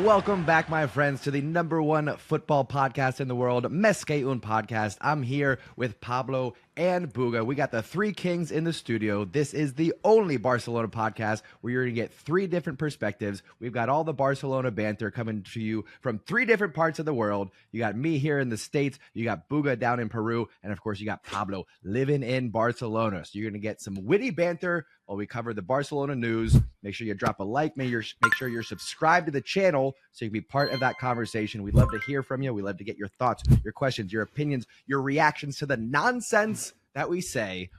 Welcome back, my friends, to the #1 football podcast in the world, Mes que un Podcast. I'm here with Pablo and Buga. We got the three kings in the studio. This is the only Barcelona podcast where you're going to get three different perspectives. We've got all the Barcelona banter coming to you from three different parts of the world. You got me here in the States, you got Buga down in Peru, and of course you got Pablo living in Barcelona. So you're going to get some witty banter while we cover the Barcelona news. Make sure you drop a like. Make sure you're subscribed to the channel so you can be part of that conversation. We'd love to hear from you. We'd love to get your thoughts, your questions, your opinions, your reactions to the nonsense that we say.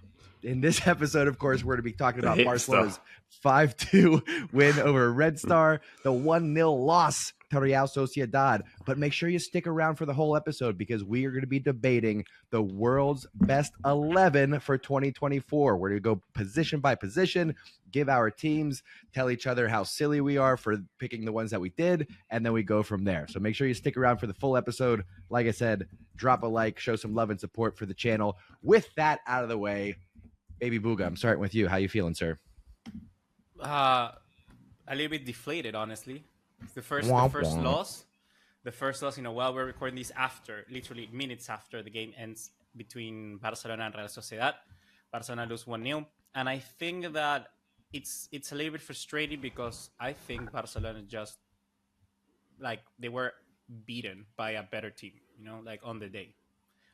In this episode, of course, we're going to be talking about Barcelona's 5-2 win over Red Star, the 1-0 loss to Real Sociedad. But make sure you stick around for the whole episode because we are going to be debating the world's best 11 for 2024. We're going to go position by position, give our teams, tell each other how silly we are for picking the ones that we did, and then we go from there. So make sure you stick around for the full episode. Like I said, drop a like, show some love and support for the channel. With that out of the way, Baby Buga, I'm starting with you. How you feeling, sir? A little bit deflated, honestly. The first loss in a while. We're recording this after, literally minutes after the game ends between Barcelona and Real Sociedad. Barcelona lose 1-0, and I think that it's a little bit frustrating because I think Barcelona just they were beaten by a better team, on the day.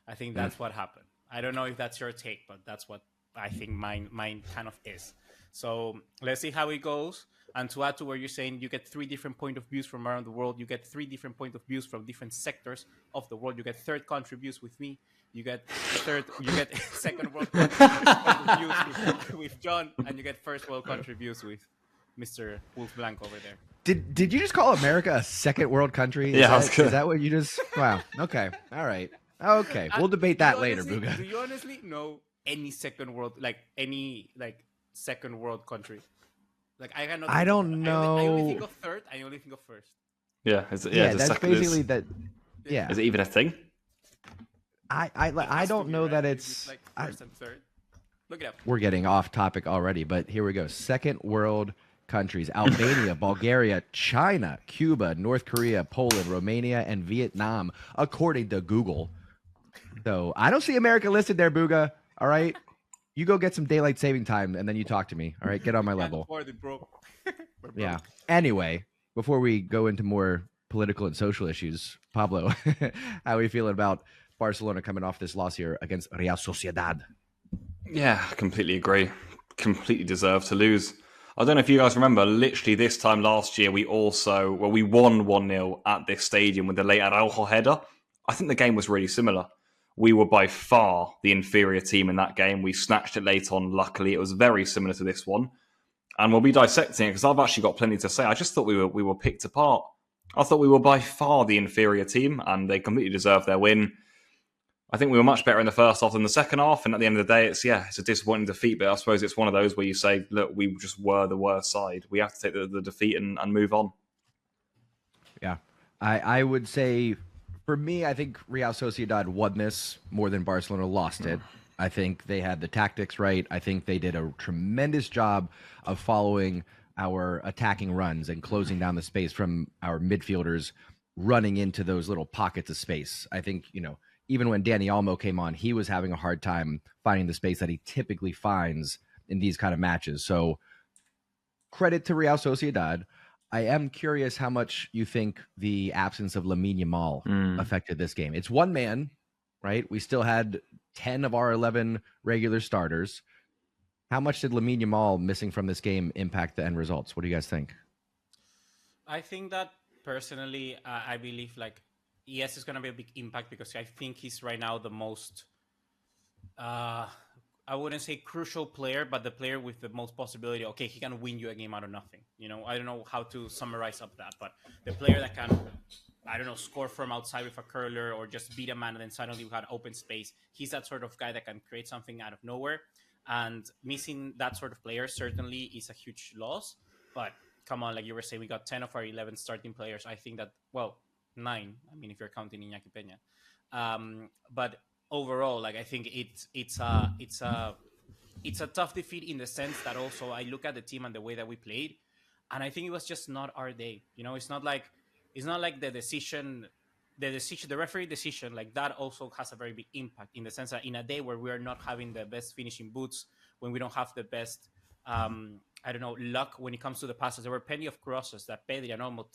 I think that's what happened. I don't know if that's your take, but that's what I think mine kind of is. So let's see how it goes. And to add to what you're saying, you get three different point of views from around the world. You get three different point of views from different sectors of the world. You get third country views with me. You get second world country views with John, and you get first world country views with Mr. Wolf Blanco over there. Did you just call America a second world country? Is that what you just? Wow. Okay. All right. Okay. We'll debate that later, Buga. Do you honestly know any second world, second world country? I don't know. I only think of third. I only think of first. Yeah. That's basically that. Yeah. Is it even a thing? I don't know that it's first and third. Look it up. We're getting off topic already, but here we go. Second world countries: Albania, Bulgaria, China, Cuba, North Korea, Poland, Romania, and Vietnam, according to Google. So I don't see America listed there, Buga. All right. You go get some daylight saving time, and then you talk to me. All right, get on my level. Yeah. Anyway, before we go into more political and social issues, Pablo, how are we feeling about Barcelona coming off this loss here against Real Sociedad? Yeah, I completely agree. Completely deserved to lose. I don't know if you guys remember, literally this time last year, we won 1-0 at this stadium with the late Araujo header. I think the game was really similar. We were by far the inferior team in that game. We snatched it late on. Luckily, it was very similar to this one. And we'll be dissecting it because I've actually got plenty to say. I just thought we were picked apart. I thought we were by far the inferior team and they completely deserved their win. I think we were much better in the first half than the second half. And at the end of the day, it's a disappointing defeat. But I suppose it's one of those where you say, look, we just were the worst side. We have to take the defeat and move on. Yeah, I would say... For me, I think Real Sociedad won this more than Barcelona lost it. I think they had the tactics right. I think they did a tremendous job of following our attacking runs and closing down the space from our midfielders running into those little pockets of space. I think, even when Dani Olmo came on, he was having a hard time finding the space that he typically finds in these kind of matches. So credit to Real Sociedad. I am curious how much you think the absence of Lamine Yamal affected this game. It's one man, right? We still had 10 of our 11 regular starters. How much did Lamine Yamal missing from this game impact the end results? What do you guys think? I think that personally, I believe yes, it's going to be a big impact because I think he's right now the most... I wouldn't say crucial player, but the player with the most possibility. Okay, he can win you a game out of nothing. I don't know how to summarize up that, but the player that can, score from outside with a curler or just beat a man and then suddenly we had open space. He's that sort of guy that can create something out of nowhere. And missing that sort of player certainly is a huge loss. But come on, like you were saying, we got 10 of our 11 starting players. I think that, 9. I mean, if you're counting Iñaki Peña. But overall, I think it's a tough defeat in the sense that also I look at the team and the way that we played, and I think it was just not our day. It's not like it's not like the referee decision, like that also has a very big impact in the sense that in a day where we are not having the best finishing boots, when we don't have the best, luck when it comes to the passes. There were plenty of crosses that Pedri and Olmo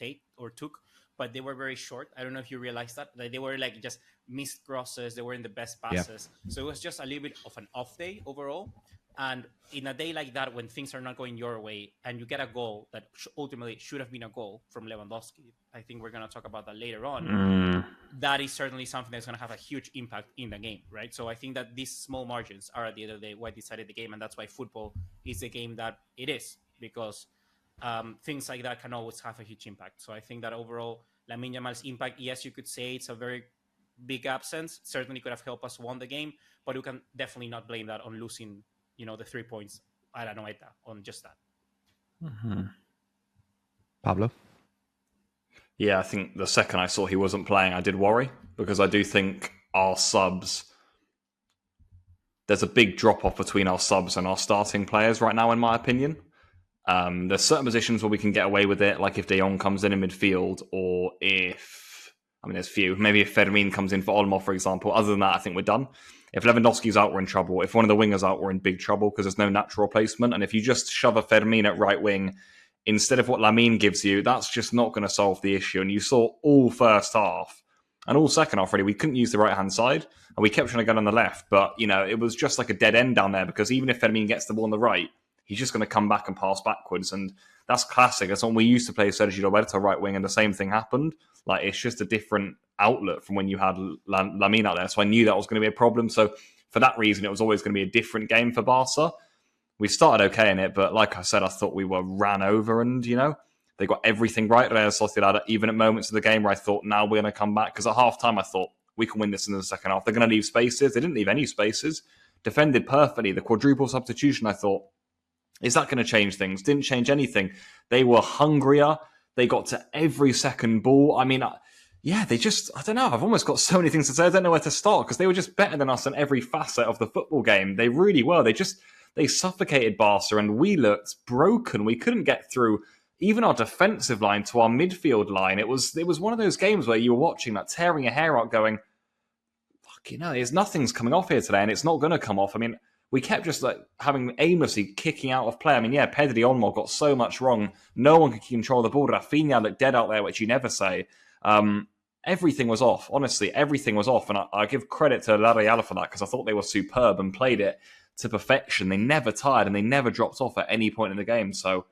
took, but they were very short. I don't know if you realized that. Like, they were like just missed crosses. They weren't the best passes. Yeah. So it was just a little bit of an off day overall. And in a day like that, when things are not going your way and you get a goal that ultimately should have been a goal from Lewandowski, I think we're going to talk about that later on. That is certainly something that's going to have a huge impact in the game, right? So I think that these small margins are at the end of the day what decided the game. And that's why football is the game that it is, because things like that can always have a huge impact. So I think that overall, Lamine Yamal's impact, yes, you could say it's a very big absence. Certainly could have helped us won the game, but you can definitely not blame that on losing, the 3 points at Anoeta on just that. Pablo? Yeah, I think the second I saw he wasn't playing, I did worry, because I do think our subs, there's a big drop-off between our subs and our starting players right now, in my opinion. There's certain positions where we can get away with it, like if De Jong comes in midfield, or there's few. Maybe if Fermin comes in for Olmo, for example. Other than that, I think we're done. If Lewandowski's out, we're in trouble. If one of the wingers out, we're in big trouble because there's no natural replacement. And if you just shove a Fermin at right wing instead of what Lamine gives you, that's just not going to solve the issue. And you saw all first half and all second half, really, we couldn't use the right-hand side. And we kept trying to go on the left. But, it was just like a dead end down there because even if Fermin gets the ball on the right, he's just going to come back and pass backwards. And that's classic. That's when we used to play Sergio Roberto right wing and the same thing happened. Like, it's just a different outlet from when you had Lamine out there. So I knew that was going to be a problem. So for that reason, it was always going to be a different game for Barca. We started okay in it, but like I said, I thought we were ran over and, they got everything right. Real Sociedad, even at moments of the game where I thought, now we're going to come back. Because at half-time, I thought, we can win this in the second half. They're going to leave spaces. They didn't leave any spaces. Defended perfectly. The quadruple substitution, I thought, is that going to change things? Didn't change anything. They were hungrier. They got to every second ball. I don't know. I've almost got so many things to say. I don't know where to start because they were just better than us in every facet of the football game. They really were. They suffocated Barca and we looked broken. We couldn't get through even our defensive line to our midfield line. It was one of those games where you were watching that, tearing your hair out going, there's nothing's coming off here today and it's not going to come off. We kept just having aimlessly kicking out of play. Pedri Olmo got so much wrong. No one could control the ball. Rafinha looked dead out there, which you never say. Everything was off. Honestly, everything was off. And I give credit to La Real for that because I thought they were superb and played it to perfection. They never tired and they never dropped off at any point in the game. So,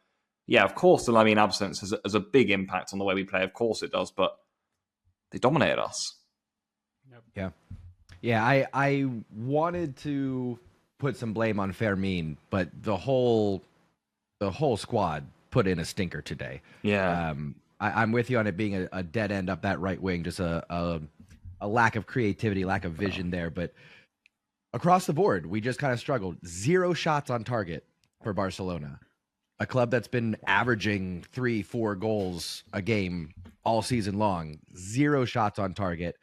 yeah, of course, the Lamine absence has a big impact on the way we play. Of course it does. But they dominated us. Yep. Yeah, I wanted to put some blame on Fermin, but the whole squad put in a stinker today. Yeah. I'm with you on it being a dead end up that right wing, just a lack of creativity, lack of vision there. But across the board, we just kind of struggled. 0 shots on target for Barcelona, a club that's been averaging 3-4 goals a game all season long. 0 shots on target,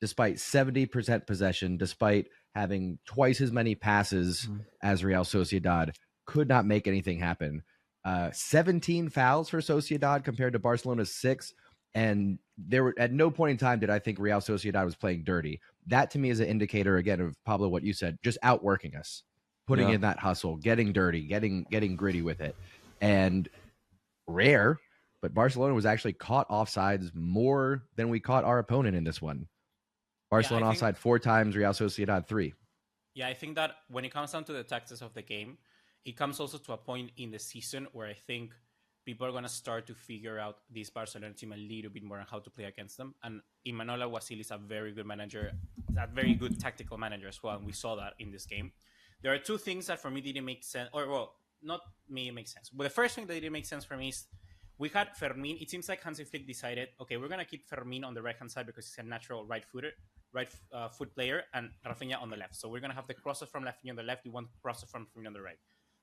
despite 70% possession, despite having twice as many passes as Real Sociedad. Could not make anything happen. 17 fouls for Sociedad compared to Barcelona's 6. And there were at no point in time did I think Real Sociedad was playing dirty. That to me is an indicator, again, of Pablo, what you said, just outworking us, putting in that hustle, getting dirty, getting gritty with it. And rare, but Barcelona was actually caught offsides more than we caught our opponent in this one. Barcelona offside 4 times, Real Sociedad 3. Yeah, I think that when it comes down to the tactics of the game, it comes also to a point in the season where I think people are going to start to figure out this Barcelona team a little bit more on how to play against them. And Imanol Alguacil is a very good manager, a very good tactical manager as well. And we saw that in this game. There are 2 things that for me didn't make sense, not me, it makes sense. But the first thing that didn't make sense for me is we had Fermin. It seems like Hansi Flick decided, okay, we're going to keep Fermin on the right-hand side because he's a natural right foot player, and Rafinha on the left. So we're going to have the crosses from Rafinha on the left. We want crosses from Rafinha on the right.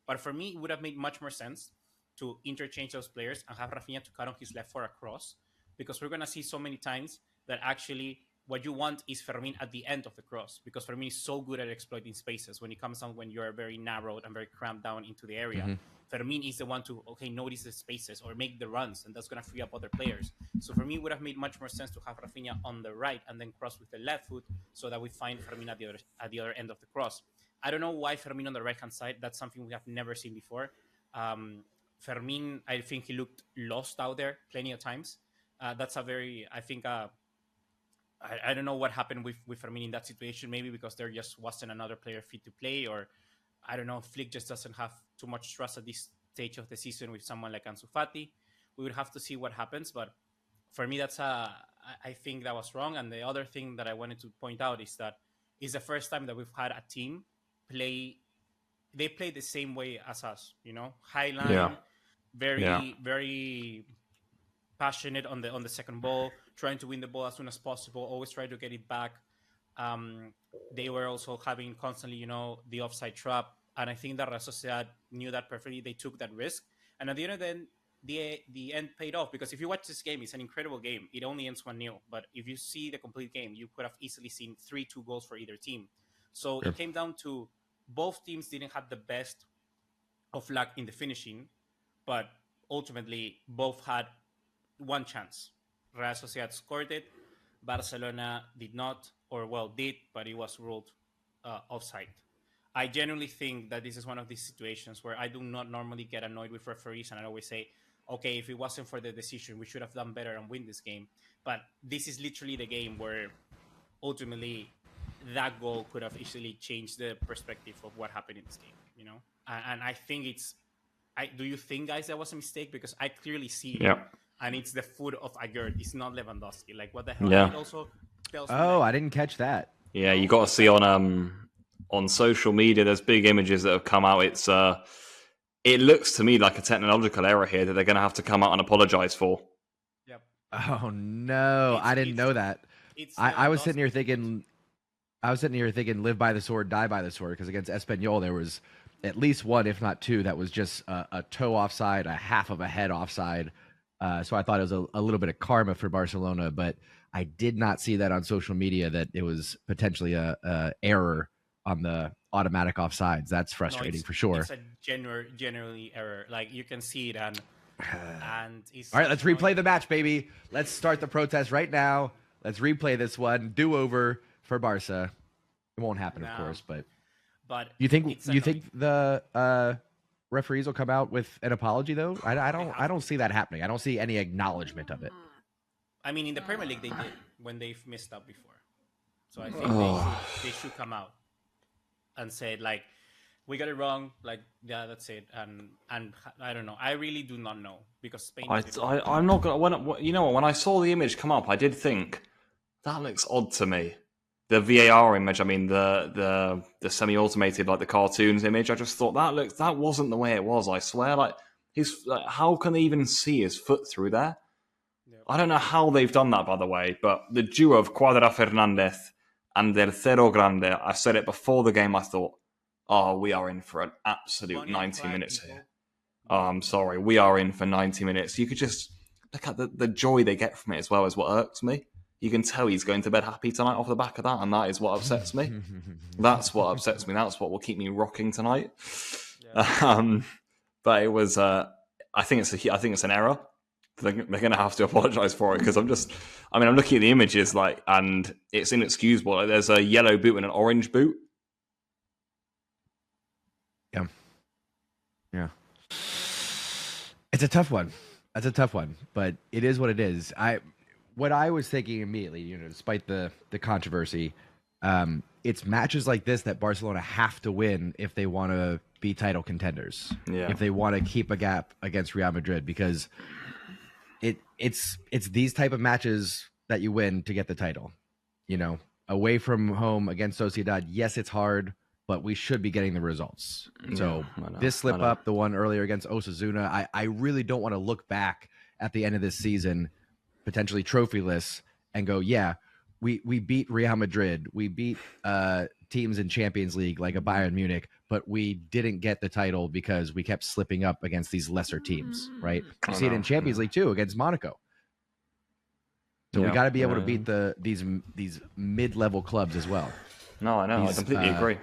But for me, it would have made much more sense to interchange those players and have Rafinha to cut on his left for a cross, because we're going to see so many times that actually what you want is Fermin at the end of the cross, because Fermin is so good at exploiting spaces when it comes down when you're very narrowed and very cramped down into the area. Mm-hmm. Fermin is the one to notice the spaces or make the runs, and that's going to free up other players. So for me, it would have made much more sense to have Rafinha on the right and then cross with the left foot, so that we find Fermin at the other end of the cross. I don't know why Fermin on the right hand side. That's something we have never seen before. Fermin, I think he looked lost out there plenty of times. That's a very, I think. I don't know what happened with Fermin in that situation. Maybe because there just wasn't another player fit to play, or I don't know. Flick just doesn't have too much trust at this stage of the season with someone like Ansu Fati. We would have to see what happens. But for me, I think that was wrong. And the other thing that I wanted to point out is that it's the first time that we've had a team play. They play the same way as us. High line, very passionate on the second ball, trying to win the ball as soon as possible, always try to get it back. They were also having constantly, the offside trap. And I think that Real Sociedad knew that perfectly. They took that risk. And at the end of the end paid off, because if you watch this game, it's an incredible game. It only ends 1-0. But if you see the complete game, you could have easily seen 3-2 goals for either team. So It came down to both teams didn't have the best of luck in the finishing, but ultimately both had one chance. Real Sociedad scored it. Barcelona did not, did, but it was ruled offside. I genuinely think that this is one of these situations where I do not normally get annoyed with referees, and I always say, okay, if it wasn't for the decision, we should have done better and win this game. But this is literally the game where ultimately that goal could have easily changed the perspective of what happened in this game, And I think do you think, guys, that was a mistake? Because I clearly see it. And it's the foot of Agüero. It's not Lewandowski. Like, what the hell? Yeah. It also tells me I didn't catch that. Yeah, you got to see on social media. There's big images that have come out. It looks to me like a technological error here that they're going to have to come out and apologize for. Yep. Oh no, I didn't know that. I was sitting here thinking, live by the sword, die by the sword. Because against Espanyol, there was at least one, if not two, that was just a toe offside, a half of a head offside. So I thought it was a little bit of karma for Barcelona, but I did not see that on social media that it was potentially a error on the automatic offsides. That's frustrating for sure. It's a generally error. Like, you can see it, and it's all right. Let's replay the match, baby. Let's start the protest right now. Let's replay this one. Do over for Barca. It won't happen, of course, but you think the referees will come out with an apology, though? I don't see that happening. I don't see any acknowledgement of it. I mean, in the Premier League, they did when they've messed up before. So I think they should come out and say, like, we got it wrong. Like, yeah, that's it. And I don't know. I really do not know, because Spain. I'm not gonna. When I saw the image come up, I did think that looks odd to me. The VAR image, I mean, the semi-automated, like the cartoons image, I just thought that wasn't the way it was. I swear, how can they even see his foot through there? Yep. I don't know how they've done that, by the way, but the duo of Cuadra Fernandez and Tercero Grande, I said it before the game, I thought, we are in for an absolute 90 minutes here. I'm sorry, we are in for 90 minutes. You could just look at the joy they get from it as well, as what irks me. You can tell he's going to bed happy tonight off the back of that, and that is what upsets me. That's what upsets me. That's what will keep me rocking tonight. Yeah. But it was. I think it's an error. They're going to have to apologise for it, because I'm looking at the images, and it's inexcusable. There's a yellow boot and an orange boot. Yeah. It's a tough one. That's a tough one, but it is what it is. What I was thinking immediately, despite the controversy, it's matches like this that Barcelona have to win if they want to be title contenders. Yeah. If they want to keep a gap against Real Madrid, because it's these type of matches that you win to get the title. Away from home against Sociedad, yes, it's hard, but we should be getting the results. So this slip up, the one earlier against Osasuna, I really don't want to look back at the end of this season, potentially trophyless, and go, yeah, we beat Real Madrid, we beat teams in Champions League like a Bayern Munich, but we didn't get the title because we kept slipping up against these lesser teams, right? You see it in Champions League too, against Monaco. So we got to be able to beat these mid-level clubs as well. No, I know. I completely agree.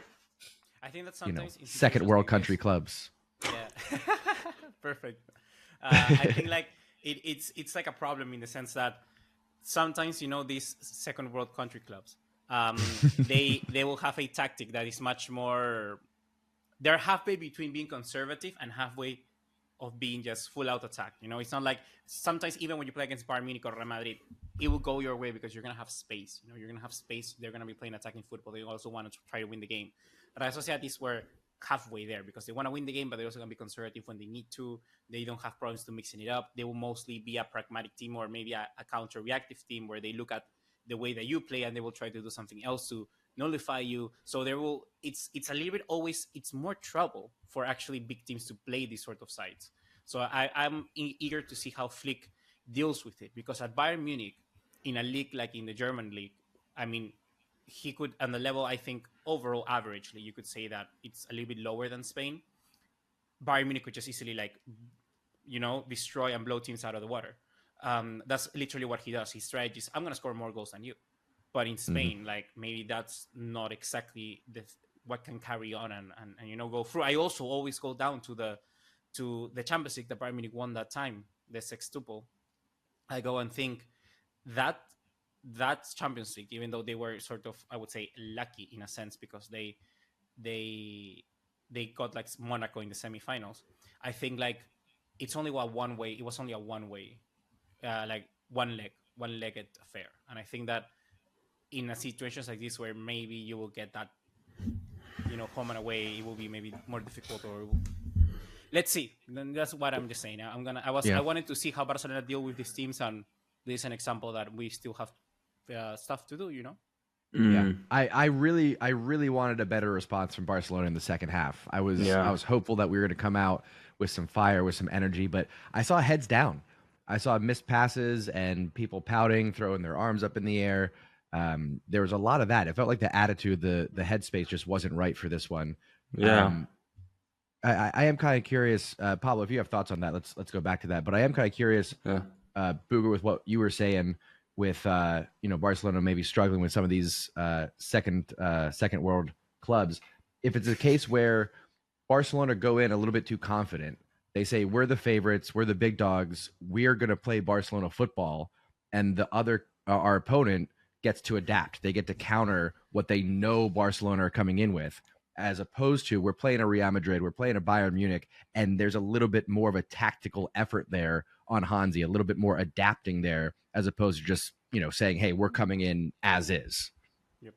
I think that sometimes second world country clubs. Yeah, perfect. I think like it's like a problem in the sense that sometimes these second world country clubs, they will have a tactic that is much more. They're halfway between being conservative and halfway of being just full out attack. It's not like sometimes even when you play against Bayern Munich or Real Madrid, it will go your way because you're gonna have space. You're gonna have space. They're gonna be playing attacking football. They also want to try to win the game. Real Sociedad is where halfway there because they want to win the game, but they're also going to be conservative when they need to. They don't have problems to mixing it up. They will mostly be a pragmatic team or maybe a counter-reactive team where they look at the way that you play and they will try to do something else to nullify you. So it's a little bit always, it's more trouble for actually big teams to play these sort of sides. So I'm eager to see how Flick deals with it because at Bayern Munich, in a league like in the German league, I mean, he could, on the level, I think, overall averagely, you could say that it's a little bit lower than Spain. Bayern Munich could just easily, destroy and blow teams out of the water. That's literally what he does. His strategy is, I'm going to score more goals than you. But in Spain, maybe that's not exactly what can carry on and go through. I also always go down to the Champions League that Bayern Munich won that time, the sextuple. I go and think that Champions League, even though they were sort of, I would say, lucky in a sense because they got like Monaco in the semifinals. I think it's only one way. It was only a one-way, one-legged affair. And I think that in a situations like this where maybe you will get that, home and away, it will be maybe more difficult or. Let's see. Then that's what I'm just saying. I wanted to see how Barcelona deal with these teams, and this is an example that we still have stuff to do. Yeah, I really wanted a better response from Barcelona in the second half. I was hopeful that we were going to come out with some fire, with some energy, but I saw heads down. I saw missed passes and people pouting, throwing their arms up in the air. There was a lot of that. It felt like the attitude, the headspace just wasn't right for this one. Yeah. I am kind of curious, Pablo, if you have thoughts on that, let's go back to that. But I am kind of curious, Booger, with what you were saying with Barcelona maybe struggling with some of these second world clubs. If it's a case where Barcelona go in a little bit too confident, they say we're the favorites, we're the big dogs, we're going to play Barcelona football, and our opponent gets to adapt. They get to counter what they know Barcelona are coming in with. As opposed to we're playing a Real Madrid, we're playing a Bayern Munich, and there's a little bit more of a tactical effort there on Hansi, a little bit more adapting there, as opposed to just saying, "Hey, we're coming in as is." Yep.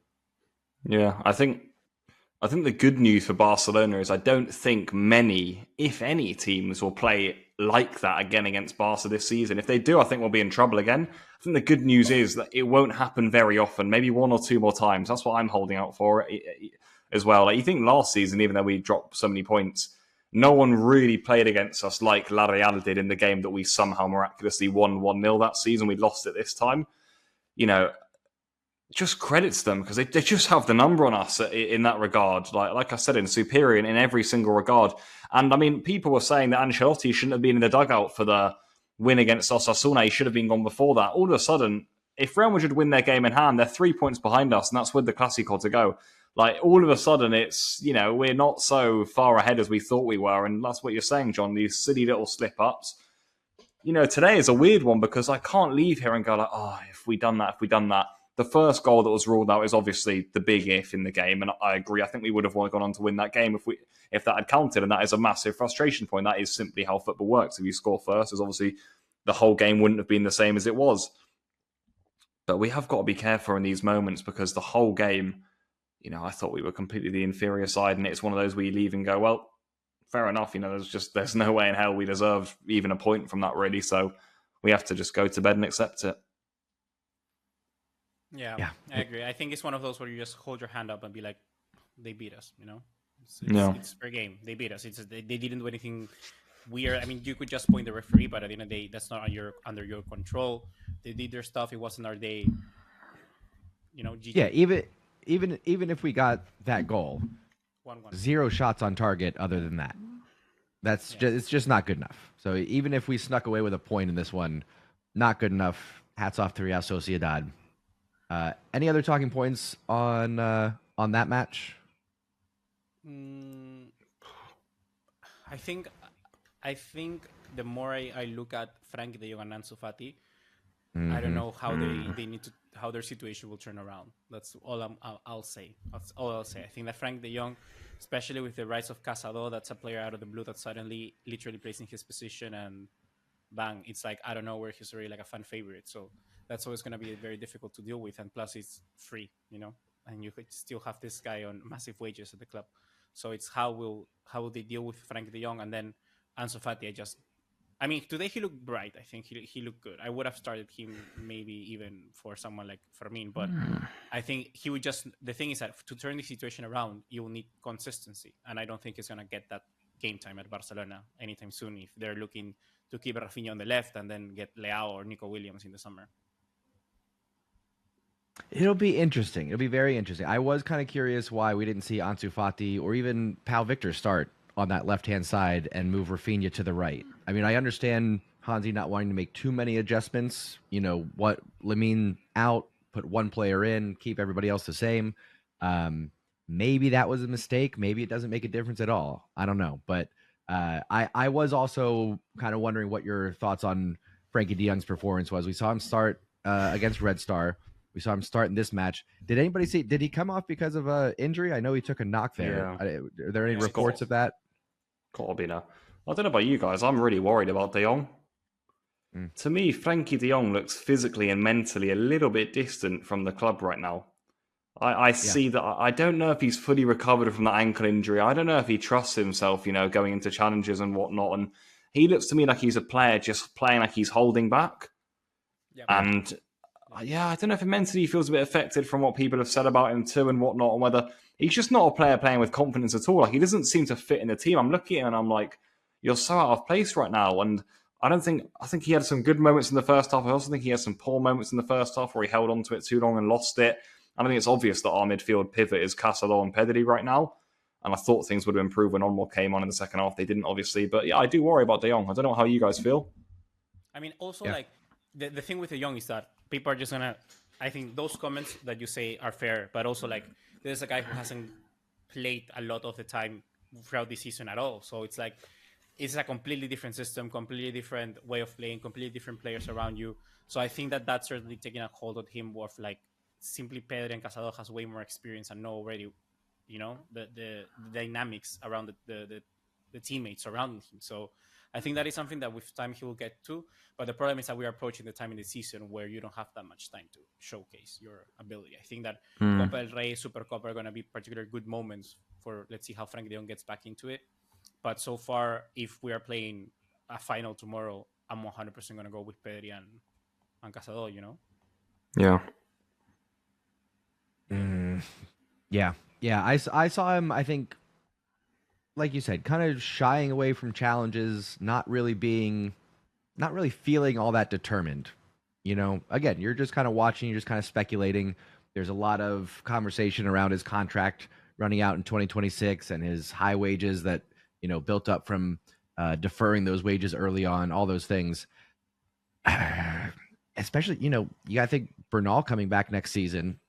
Yeah, I think the good news for Barcelona is I don't think many, if any, teams will play like that again against Barca this season. If they do, I think we'll be in trouble again. I think the good news is that it won't happen very often, maybe one or two more times. That's what I'm holding out for. As well. You think last season, even though we dropped so many points, no one really played against us like La Real did in the game that we somehow miraculously won 1-0 that season. We lost it this time. Just credits them because they just have the number on us in that regard. Like I said, in superior in every single regard. And I mean, people were saying that Ancelotti shouldn't have been in the dugout for the win against Osasuna. He should have been gone before that. All of a sudden, if Real Madrid win their game in hand, they're 3 points behind us, and that's with the Clásico to go. All of a sudden, it's, we're not so far ahead as we thought we were. And that's what you're saying, John, these silly little slip-ups. Today is a weird one because I can't leave here and go if we done that. The first goal that was ruled out is obviously the big if in the game. And I agree. I think we would have gone on to win that game if that had counted. And that is a massive frustration point. That is simply how football works. If you score first, obviously the whole game wouldn't have been the same as it was. But we have got to be careful in these moments because the whole game... I thought we were completely the inferior side, and it's one of those where you leave and go, well, fair enough. There's no way in hell we deserve even a point from that, really. So we have to just go to bed and accept it. Yeah, I agree. I think it's one of those where you just hold your hand up and be like, they beat us, It's fair game. They beat us. They didn't do anything weird. I mean, you could just point the referee, but at the end of the day, that's not under your control. They did their stuff. It wasn't our day. GG. Yeah, even if we got that goal, 1-1. 0 shots on target other than that. It's just not good enough. So even if we snuck away with a point in this one, not good enough hats off to Real Sociedad. Any other talking points on that match? I think the more I look at Frankie de Jong and Ansu Fati, I don't know how they need to, how their situation will turn around. That's all I'll say. That's all I'll say. I think that Frank de Jong, especially with the rise of Casado, that's a player out of the blue that suddenly literally plays in his position and bang, it's like, I don't know where he's already like a fan favorite. So that's always going to be very difficult to deal with. And plus it's free, and you could still have this guy on massive wages at the club. So it's how will they deal with Frank de Jong, and then Ansu Fati. Today he looked bright. I think he looked good. I would have started him maybe even for someone like Fermin, but I think he would just. The thing is that to turn the situation around, you will need consistency, and I don't think he's gonna get that game time at Barcelona anytime soon if they're looking to keep Rafinha on the left and then get Leao or Nico Williams in the summer. It'll be interesting. It'll be very interesting. I was kind of curious why we didn't see Ansu Fati or even Pau Victor start on that left-hand side and move Rafinha to the right. I mean, I understand Hansi not wanting to make too many adjustments. What Lamine out, put one player in, keep everybody else the same. Maybe that was a mistake. Maybe it doesn't make a difference at all. I don't know. But I was also kind of wondering what your thoughts on Frankie de Jong's performance was. We saw him start against Red Star. We saw him start in this match. Did anybody see? Did he come off because of an injury? I know he took a knock there. Yeah. Are there any reports of that? Corbina. I don't know about you guys. I'm really worried about De Jong. To me, Frankie de Jong looks physically and mentally a little bit distant from the club right now. I see that. I don't know if he's fully recovered from that ankle injury. I don't know if he trusts himself, going into challenges and whatnot. And he looks to me like he's a player just playing like he's holding back. Yep. And I don't know if mentally he feels a bit affected from what people have said about him too and whatnot, and whether he's just not a player playing with confidence at all. Like, he doesn't seem to fit in the team. I'm looking at him and I'm like, you're so out of place right now. And I think he had some good moments in the first half. I also think he had some poor moments in the first half where he held on to it too long and lost it. And I think it's obvious that our midfield pivot is Casado and Pedri right now. And I thought things would have improved when Onwell came on in the second half. They didn't, obviously. But yeah, I do worry about De Jong. I don't know how you guys feel. The thing with De Jong is that people are just gonna. I think those comments that you say are fair, but also there's a guy who hasn't played a lot of the time throughout the season at all. So it's a completely different system, completely different way of playing, completely different players around you. So I think that's certainly taking a hold of him. Of simply Pedri and Casado has way more experience and know already, the dynamics around the teammates surrounding him. So I think that is something that with time he will get to. But the problem is that we are approaching the time in the season where you don't have that much time to showcase your ability. I think that Copa del Rey, Super Copa are going to be particularly good moments for, let's see how Frank de Jong gets back into it. But so far, if we are playing a final tomorrow, I'm 100% going to go with Pedri and Casado, Yeah. Yeah. I saw him, I think, like you said, kind of shying away from challenges, not really feeling all that determined. Again, you're just kind of watching, you're just kind of speculating. There's a lot of conversation around his contract running out in 2026 and his high wages that, built up from deferring those wages early on, all those things. Especially, you got to think Bernal coming back next season.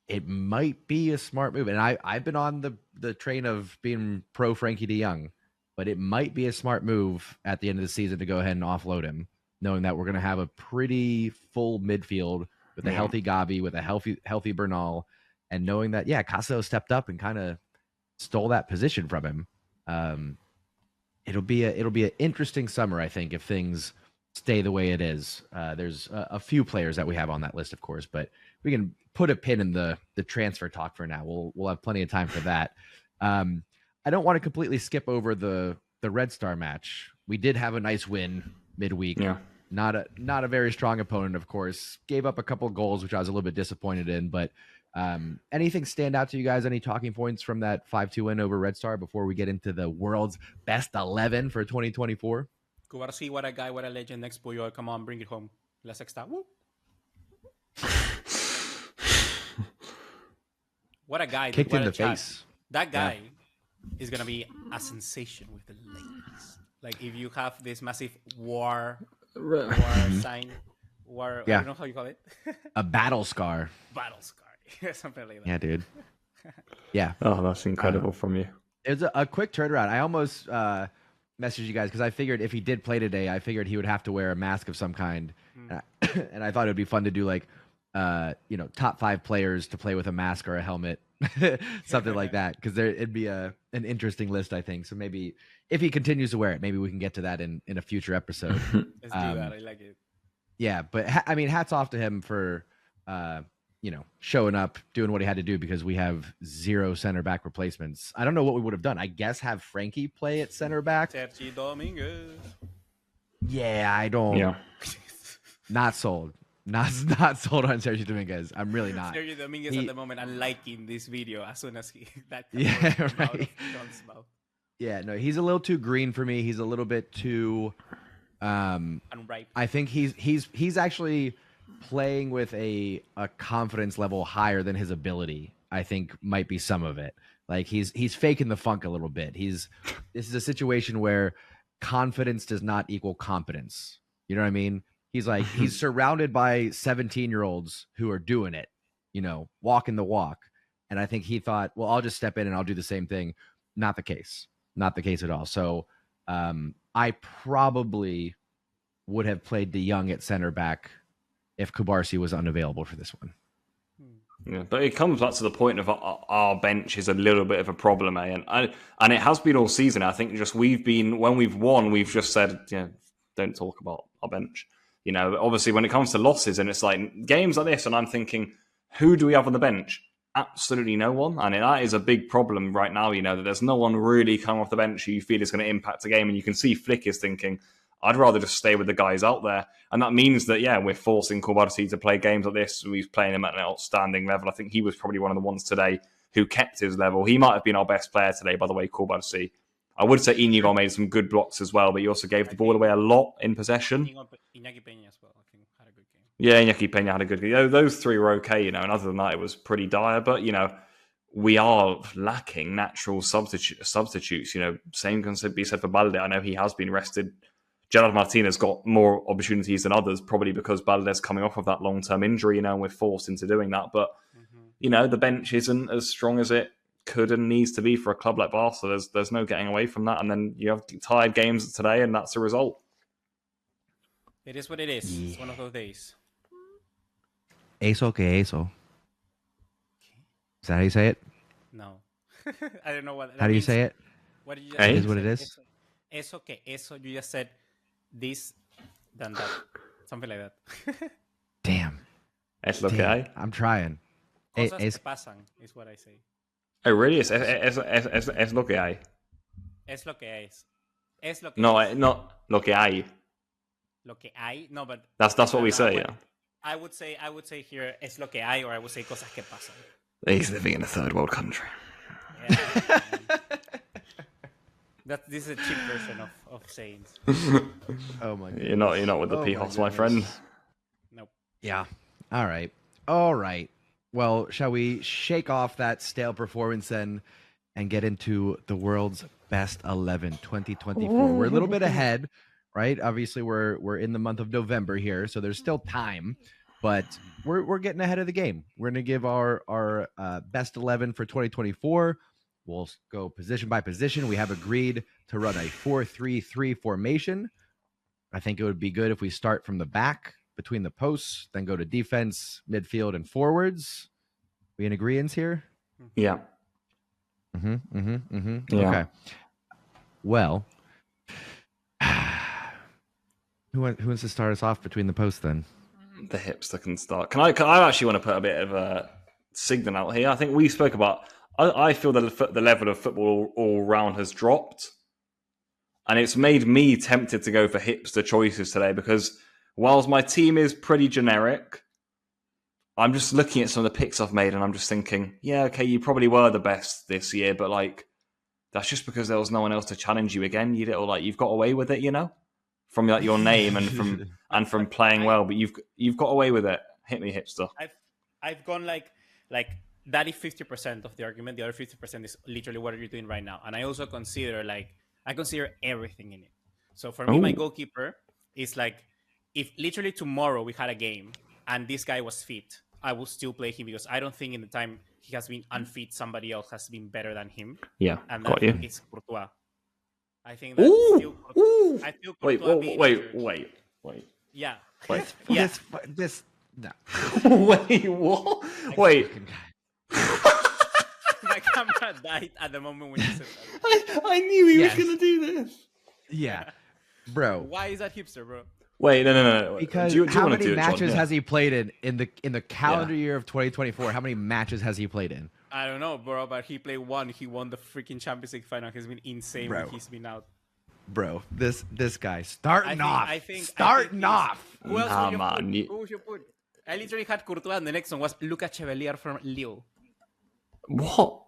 It might be a smart move. And I've been on the train of being pro Frankie de Jong, but it might be a smart move at the end of the season to go ahead and offload him, knowing that we're going to have a pretty full midfield with a healthy Gavi, with a healthy Bernal, and knowing that, Casado stepped up and kind of stole that position from him. It'll be an interesting summer, I think, if things stay the way it is. There's a few players that we have on that list, of course, but we can put a pin in the transfer talk for now. We'll have plenty of time for that. I don't want to completely skip over the Red Star match. We did have a nice win midweek. Yeah. Not a very strong opponent, of course. Gave up a couple of goals, which I was a little bit disappointed in. But anything stand out to you guys? Any talking points from that 5-2 win over Red Star before we get into the world's best 11 for 2024? Kubarsi, what a guy, what a legend. Next Puyol, come on, bring it home. La Sexta. Woo. What a guy. Kicked in the face. That guy is going to be a sensation with the ladies. If you have this massive war sign, war. Yeah. I don't know how you call it. A battle scar. Battle scar, something like that. Yeah, dude. Yeah. Oh, that's incredible from you. It was a quick turnaround. I almost messaged you guys because I figured if he did play today, I figured he would have to wear a mask of some kind, and I thought it would be fun to do like, top 5 players to play with a mask or a helmet, something like that. Because it'd be an interesting list, I think. So maybe if he continues to wear it, maybe we can get to that in a future episode. Let's do that. I like it. Yeah, but I mean, hats off to him for showing up, doing what he had to do because we have 0 center back replacements. I don't know what we would have done. I guess have Frankie play at center back. Sergi Dominguez. Yeah, I don't. Yeah. Not sold. Not sold on Sergio Dominguez. I'm really not. Sergio Dominguez at the moment, I'm liking this video as soon as that Yeah, right. out of John's mouth. Yeah, no, he's a little too green for me. He's a little bit too Unripe. I think he's actually playing with a confidence level higher than his ability. I think might be some of it. Like he's faking the funk a little bit. This is a situation where confidence does not equal competence. You know what I mean? He's surrounded by 17-year-olds who are doing it, walking the walk. And I think he thought, well, I'll just step in and I'll do the same thing. Not the case. Not the case at all. So I probably would have played De Jong at center back if Kubarsi was unavailable for this one. Yeah, but it comes back to the point of our bench is a little bit of a problem, and it has been all season. I think just when we've won, we've just said, don't talk about our bench. Obviously when it comes to losses and it's like games like this, and I'm thinking, who do we have on the bench? Absolutely no one. And that is a big problem right now, that there's no one really coming off the bench who you feel is going to impact the game. And you can see Flick is thinking, I'd rather just stay with the guys out there. And that means that, we're forcing Kubarsi to play games like this. We're playing him at an outstanding level. I think he was probably one of the ones today who kept his level. He might have been our best player today, by the way, Kubarsi. I would say Inigo made some good blocks as well, but he also gave the ball away a lot in possession. Iñaki Peña as well, I think, had a good game. Yeah, Iñaki Peña had a good game. Those 3 were okay, and other than that, it was pretty dire. But, we are lacking natural substitutes. Same can be said for Balde. I know he has been rested. Gerard Martinez got more opportunities than others, probably because Balde's coming off of that long-term injury, and we're forced into doing that. But, the bench isn't as strong as it could and needs to be for a club like Barca. There's no getting away from that. And then you have tired games today, and that's the result. It is what it is. Yeah. It's one of those days. Eso que eso. Is that how you say it? No. I don't know what that How do you means. say it? What did you just It is what it is. Eso que eso. You just said this, then that. Something like that. Damn. Es lo que hay. I'm trying. Cosas que pasan is what I say. Oh, really? Es lo que hay. Es lo que es. Es lo que no, es. Not lo que hay. Lo que hay? No, but... That's what we say, yeah. I would say here, es lo que hay, or I would say cosas que pasan. He's living in a third world country. Yeah. This is a cheap version of sayings. Oh my god. You're not with the Pijos, my friend. Nope. Yeah. All right. Well, shall we shake off that stale performance then and get into the world's best 11 2024? We're a little bit ahead, right? Obviously, we're in the month of November here, so there's still time, but we're getting ahead of the game. We're going to give our best 11 for 2024. We'll go position by position. We have agreed to run a 4-3-3 formation. I think it would be good if we start from the back between the posts, then go to defense, midfield, and forwards. We in agreeance here? Yeah. Yeah. Okay. Well, who wants to start us off between the posts then? The hipster can start. I actually want to put a bit of a signal out here. I think we spoke about... I feel that the level of football all round has dropped. And it's made me tempted to go for hipster choices today because whilst my team is pretty generic, I'm just looking at some of the picks I've made and I'm just thinking, yeah, okay, you probably were the best this year, but that's just because there was no one else to challenge you again. You've got away with it, from your name and from playing well, but you've got away with it. Hit me, hipster. I've gone like that is 50% of the argument. The other 50% is literally what you're doing right now. And I also consider I consider everything in it. So for me, my goalkeeper is if literally tomorrow we had a game and this guy was fit, I will still play him because I don't think in the time he has been unfit, somebody else has been better than him. Yeah, and got I you. think it's Courtois. I think that's still. I feel Courtois being injured. Wait. Yeah. Wait. Yeah. This no. Wait, what? Wait. My camera died at the moment when you said that. I knew he was Yes. going to do this. Yeah, bro. Why is that hipster, bro? Wait, no. Because do you how wanna many do it, John? matches Yeah. has he played in the calendar year of 2024? How many matches has he played in? I don't know, bro, but he played one. He won the freaking Champions League final. He's been insane when he's been out. Bro, this guy starting off. I think off. Who else Nah, would you man, put? you- Who would you put? I literally had Courtois, and the next one was Lucas Chevalier from Lille. What?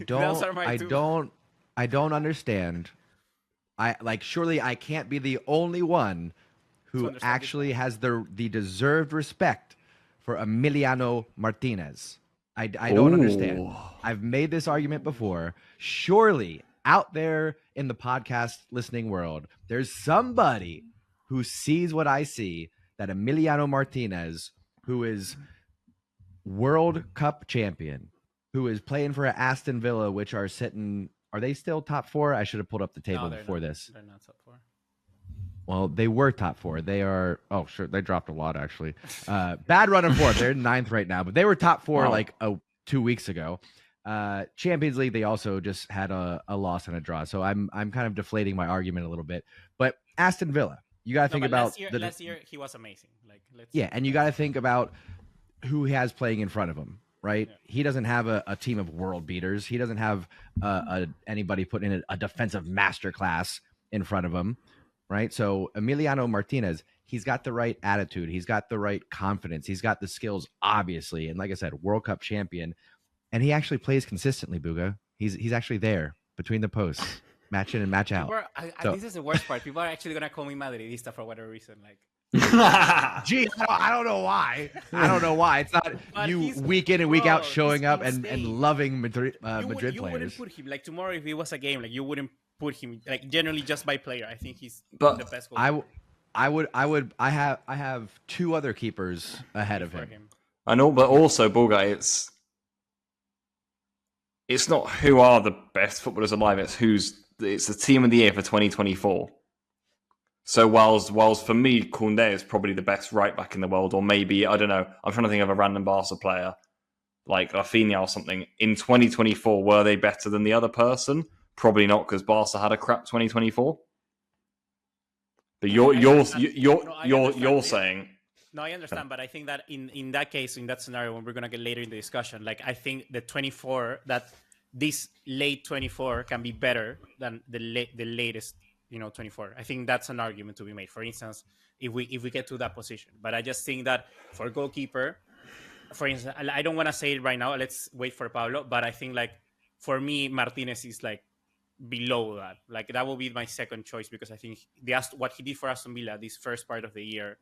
Those are my two. I don't understand. Surely I can't be the only one who understand actually has the deserved respect for Emiliano Martinez. I don't understand. Ooh. I've made this argument before. Surely out there in the podcast listening world, there's somebody who sees what I see, that Emiliano Martinez, who is World Cup champion, who is playing for Aston Villa, which are sitting. Are they still top four? I should have pulled up the table before this. They're not top four. Well, they were top four. They are. Oh, sure. They dropped a lot, actually. Bad run of form. They're ninth right now, but they were top four like 2 weeks ago. Champions League, they also just had a loss and a draw. So I'm kind of deflating my argument a little bit. But Aston Villa, you got to think about last year he was amazing. And you got to think about who he has playing in front of him. Right, he doesn't have a team of world beaters. He doesn't have anybody putting in a defensive masterclass in front of him. Right, so Emiliano Martinez, he's got the right attitude, he's got the right confidence, he's got the skills, obviously, and like I said, World Cup champion, and he actually plays consistently. Booga, he's actually there between the posts, match in and match out. This is the worst part. People are actually gonna call me Madridista for whatever reason, like. Gee, I don't know why. It's not But you week in and week out he's showing up and insane. loving Madrid You players. wouldn't put him like tomorrow if it was a game. Like you wouldn't put him like generally just by player. I think he's the best. I have two other keepers ahead of him. I know, but also, Bulga, it's not who are the best footballers alive. It's the team of the year for 2024. So whilst for me, Koundé is probably the best right back in the world, or maybe, I don't know, I'm trying to think of a random Barca player, like Rafinha or something. In 2024, were they better than the other person? Probably not, because Barca had a crap 2024. But you're saying... No, I understand, but I think that in that case, in that scenario, when we're going to get later in the discussion, like I think the 24, that this late 24 can be better than the latest 24. I think that's an argument to be made. For instance, if we get to that position, but I just think that for goalkeeper, for instance, I don't want to say it right now. Let's wait for Pablo. But I think like for me, Martinez is like below that. Like that will be my second choice because I think what he did for Aston Villa this first part of the year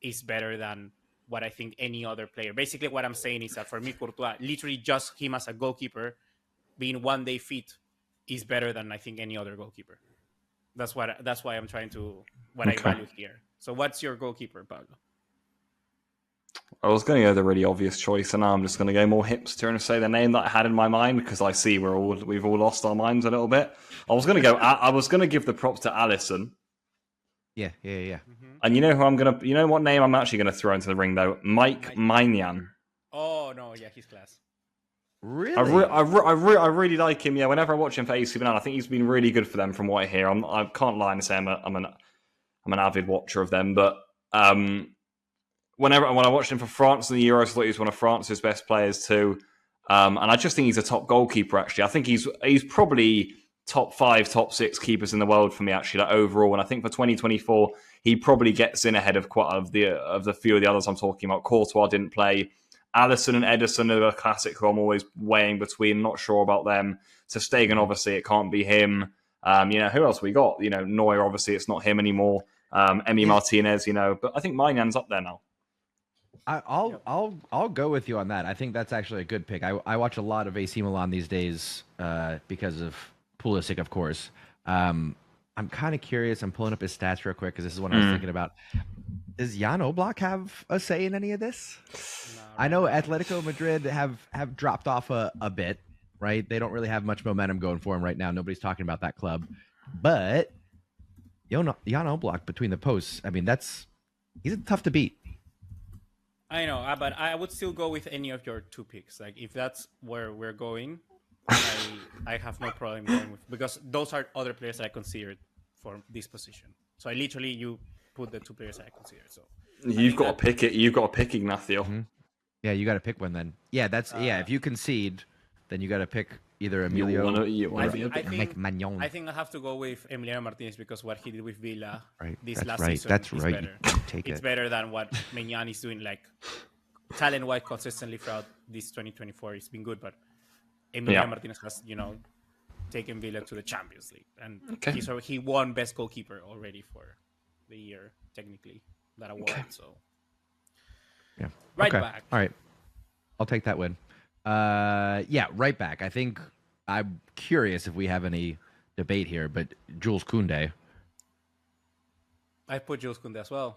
is better than what I think any other player. Basically, what I'm saying is that for me, Courtois, literally just him as a goalkeeper, being 1 day fit, is better than I think any other goalkeeper. That's why I'm trying to I value here. So what's your goalkeeper, Pablo? I was going to go the really obvious choice, and now I'm just going to go more hipster and say the name that I had in my mind because I see we've all lost our minds a little bit. I was going to give the props to Alisson. Yeah. Mm-hmm. And you know who you know what name I'm actually going to throw into the ring though? Mike Maignan. Oh no, yeah, he's class. Really? I really like him. Yeah, whenever I watch him for AC Milan, I think he's been really good for them from what I hear. I can't lie and say I'm an avid watcher of them, but when I watched him for France in the Euros, I thought he was one of France's best players too. And I just think he's a top goalkeeper. Actually, I think he's probably top 5, top 6 keepers in the world for me. Actually, like overall, and I think for 2024, he probably gets in ahead of quite of the few of the others I'm talking about. Courtois didn't play. Alisson and Ederson are a classic who I'm always weighing between. Not sure about them. Ter Stegen, obviously, it can't be him. Who else we got? Neuer, obviously, it's not him anymore. Emi Martinez, but I think Maignan up there now. I'll go with you on that. I think that's actually a good pick. I watch a lot of AC Milan these days because of Pulisic, of course. I'm kind of curious. I'm pulling up his stats real quick because this is what I was thinking about. Does Jan Oblak have a say in any of this? No, I know Atletico Madrid have dropped off a bit, right? They don't really have much momentum going for them right now. Nobody's talking about that club. But Jan Oblak between the posts, I mean, he's tough to beat. I know, but I would still go with any of your two picks. Like, if that's where we're going, I have no problem going with, because those are other players that I considered for this position. So you put the two players that I consider. So you've got to pick it. You've got to pick Ignacio. Mm-hmm. Yeah, you got to pick one then. Yeah, if you concede, then you got to pick either Emilio I think I have to go with Emiliano Martinez, because what he did with Villa last season That's is right. better. Take it's better than what Maignan is doing, like talent-wise consistently throughout this 2024. It's been good, but Emiliano Martinez has, taken Villa to the Champions League, and he won best goalkeeper already for the year, technically, that award. So back. All right, I'll take that win. Right back. I think I'm curious if we have any debate here, but Jules Koundé. I put Jules Koundé as well.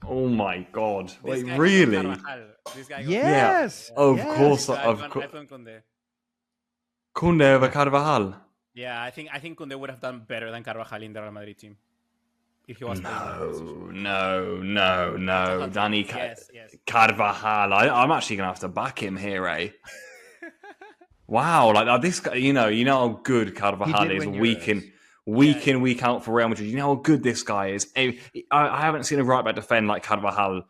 Oh my God! This guy really? This guy Yes. Of course. I put Koundé. Koundé over Carvajal. Yeah, I think Koundé would have done better than Carvajal in the Real Madrid team if he was No, Danny yes. Carvajal. I'm actually gonna have to back him here, eh? Wow, like this guy. You know how good Carvajal is week in, week out for Real Madrid. You know how good this guy is. I haven't seen a right back defend like Carvajal.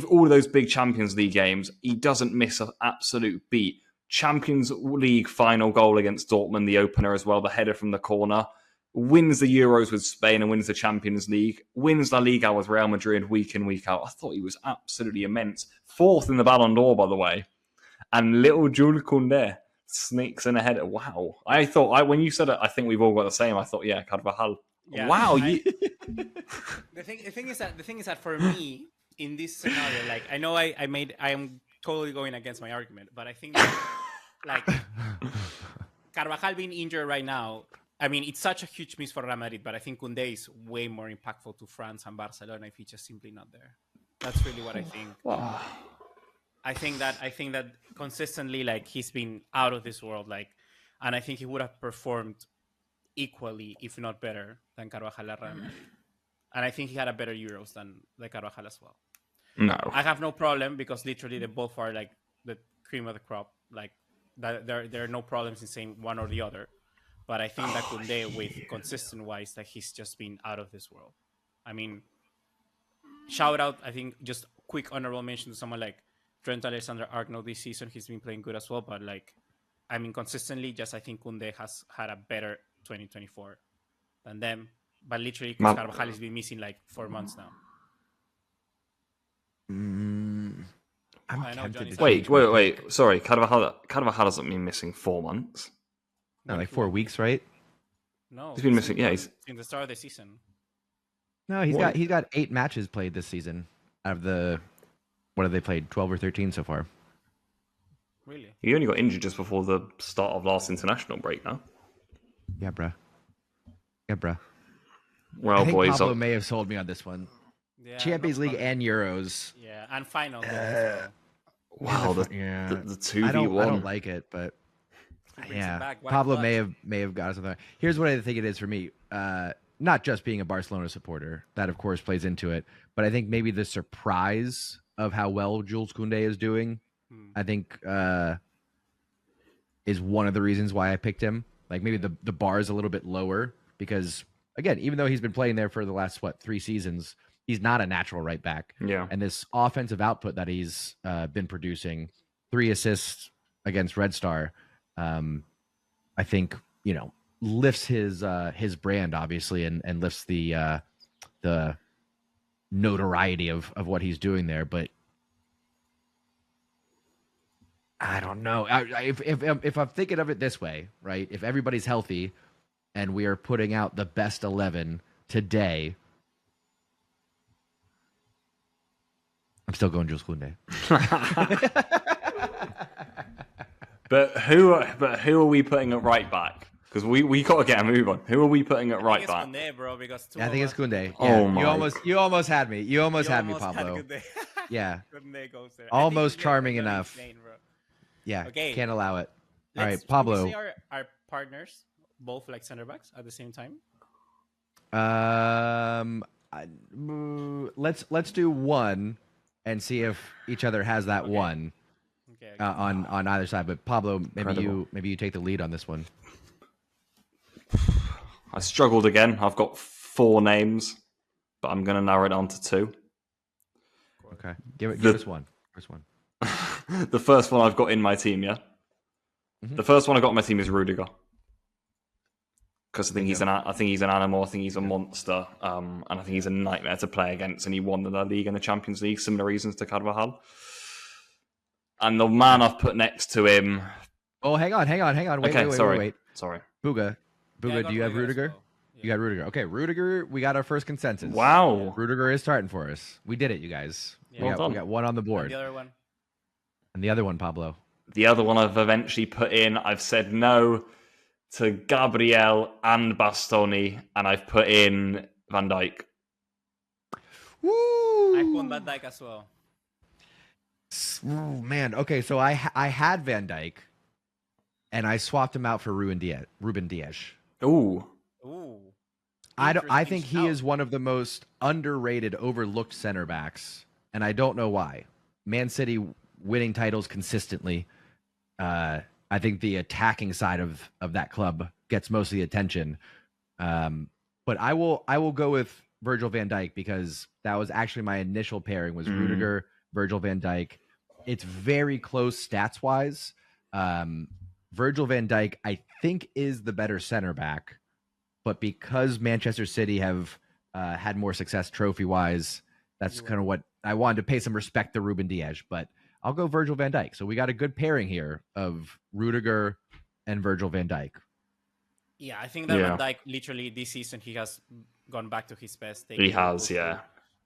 All of those big Champions League games, he doesn't miss an absolute beat. Champions League final goal against Dortmund, the opener as well, the header from the corner. Wins the Euros with Spain and wins the Champions League. Wins La Liga with Real Madrid week in, week out. I thought he was absolutely immense. 4th in the Ballon d'Or, by the way. And little Jules Koundé sneaks in ahead. Wow. I thought, when you said it, I think we've all got the same. I thought, Carvajal. Yeah, wow. The thing is that for me, in this scenario, like, I know I am totally going against my argument, but I think that, like, Carvajal being injured right now, I mean, it's such a huge miss for Real Madrid, but I think Koundé is way more impactful to France and Barcelona if he's just simply not there. That's really what I think. Wow. I think that consistently, like, he's been out of this world, like, and I think he would have performed equally, if not better, than Carvajal at Real Madrid. And I think he had a better Euros than Carvajal as well. No. I have no problem, because literally they both are like the cream of the crop. Like, there are no problems in saying one or the other. But I think that Koundé, with consistent wise, that he's just been out of this world. I mean, shout out, I think, just quick honorable mention to someone like Trent Alexander-Arnold this season. He's been playing good as well. But, like, I mean, consistently, I think Koundé has had a better 2024 than them. But literally, because Carvajal has been missing like 4 months now. Wait. Sorry, Carvajal hasn't been missing 4 months. No, like 4 weeks, right? No, he's been missing. Yeah, he's in the start of the season. No, he's got 8 matches played this season out of the, what have they played? 12 or 13 so far. Really? He only got injured just before the start of last international break. Now. Yeah, bruh. Well, I think boys, Pablo may have sold me on this one. Yeah, Champions League and Euros. Yeah, and final. Wow, the 2v1. I don't like it, but Pablo may have got us something. Here's what I think it is for me. Not just being a Barcelona supporter, that of course plays into it, but I think maybe the surprise of how well Jules Koundé is doing, I think is one of the reasons why I picked him. Like, maybe the bar is a little bit lower because, again, even though he's been playing there for the last 3 seasons, he's not a natural right back. Yeah. And this offensive output that he's been producing, 3 assists against Red Star, I think, lifts his brand, obviously, and lifts the notoriety of what he's doing there. But I don't know. If I'm thinking of it this way, right? If everybody's healthy and we are putting out the best 11 today, I'm still going Jules Koundé. But who are we putting at right back? Because we got to get a move on. Who are we putting at right back? Koundé, bro, because I think it's Koundé. Yeah, Oh my. you almost had me. You almost had me, had Pablo. Koundé. Yeah. Koundé goes there. Almost I think charming Koundé is enough. insane, bro. Yeah. Okay. Can't allow it. All right, Should Pablo. we say our partners both like center backs at the same time? Let's do one and see if each other has that one Okay. on either side. But Pablo, Incredible. maybe you take the lead on this one. I struggled again. I've got 4 names, but I'm going to narrow it down to 2. Okay, give us one. First one. The first one I've got in my team, yeah? Mhm. The first one I got in my team is Rudiger. Because I think he's an animal. I think he's a monster, and I think he's a nightmare to play against. And he won the La Liga and the Champions League, similar reasons to Carvajal. And the man I've put next to him. Oh, hang on. Wait. Sorry. Booga, Yeah, I do you got have Rudiger? as well. Yeah. You got Rudiger. Okay, Rudiger. We got our first consensus. Wow. Rudiger is starting for us. We did it, you guys. Yeah. Well done. We got one on the And board. the other one. And the other one, Pablo. The other one I've eventually put in, I've said no to Gabriel and Bastoni, and I've put in Van Dijk. Woo! I put Van Dijk as well. Ooh, man. Okay, so I had Van Dijk, and I swapped him out for Ruben Dias. Ooh. Ooh. I Interesting think he shout. is one of the most underrated, overlooked center backs, and I don't know why. Man City winning titles consistently. I think the attacking side of that club gets most of the attention. But I will go with Virgil van Dijk because that was actually my initial pairing was Rudiger, Virgil van Dijk. It's very close stats wise. Virgil van Dijk, I think, is the better center back, but because Manchester City have had more success trophy wise, that's kind of what I wanted to pay some respect to Ruben Dias, but I'll go Virgil van Dijk. So we got a good pairing here of Rudiger and Virgil van Dijk. Yeah, I think that Van Dijk literally this season he has gone back to his best. He has, yeah.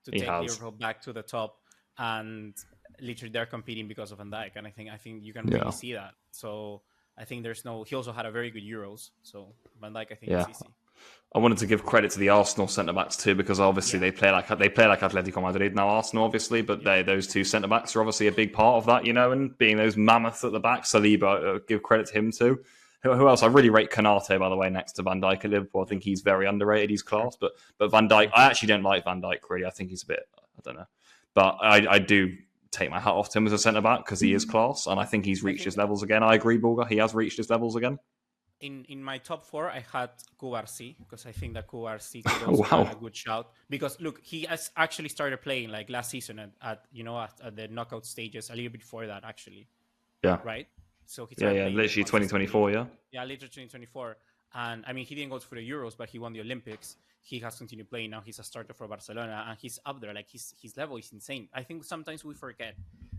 To He take has. Liverpool back to the top, and literally they're competing because of Van Dijk, and I think you can really see that. So I think he also had a very good Euros. So Van Dijk, I think is easy. I wanted to give credit to the Arsenal centre backs too, because obviously they play like Atletico Madrid now. Arsenal, obviously, but those 2 centre backs are obviously a big part of that, and being those mammoths at the back. Saliba, give credit to him too. Who else? I really rate Konate, by the way, next to Van Dijk at Liverpool. I think he's very underrated. He's class, but Van Dijk, I actually don't like Van Dijk really. I think he's a bit, I don't know, but I do take my hat off to him as a centre back because he is class, and I think he's reached his levels again. I agree, Bulga. He has reached his levels again. In my top 4, I had Kubarsi because I think that Kubarsi could also be a good shout. Because look, he has actually started playing like last season at the knockout stages, a little bit before that actually. Yeah. Right. So he literally 2024. Yeah, literally 2024. And I mean, he didn't go for the Euros, but he won the Olympics. He has continued playing. Now he's a starter for Barcelona, and he's up there. Like his level is insane. I think sometimes we forget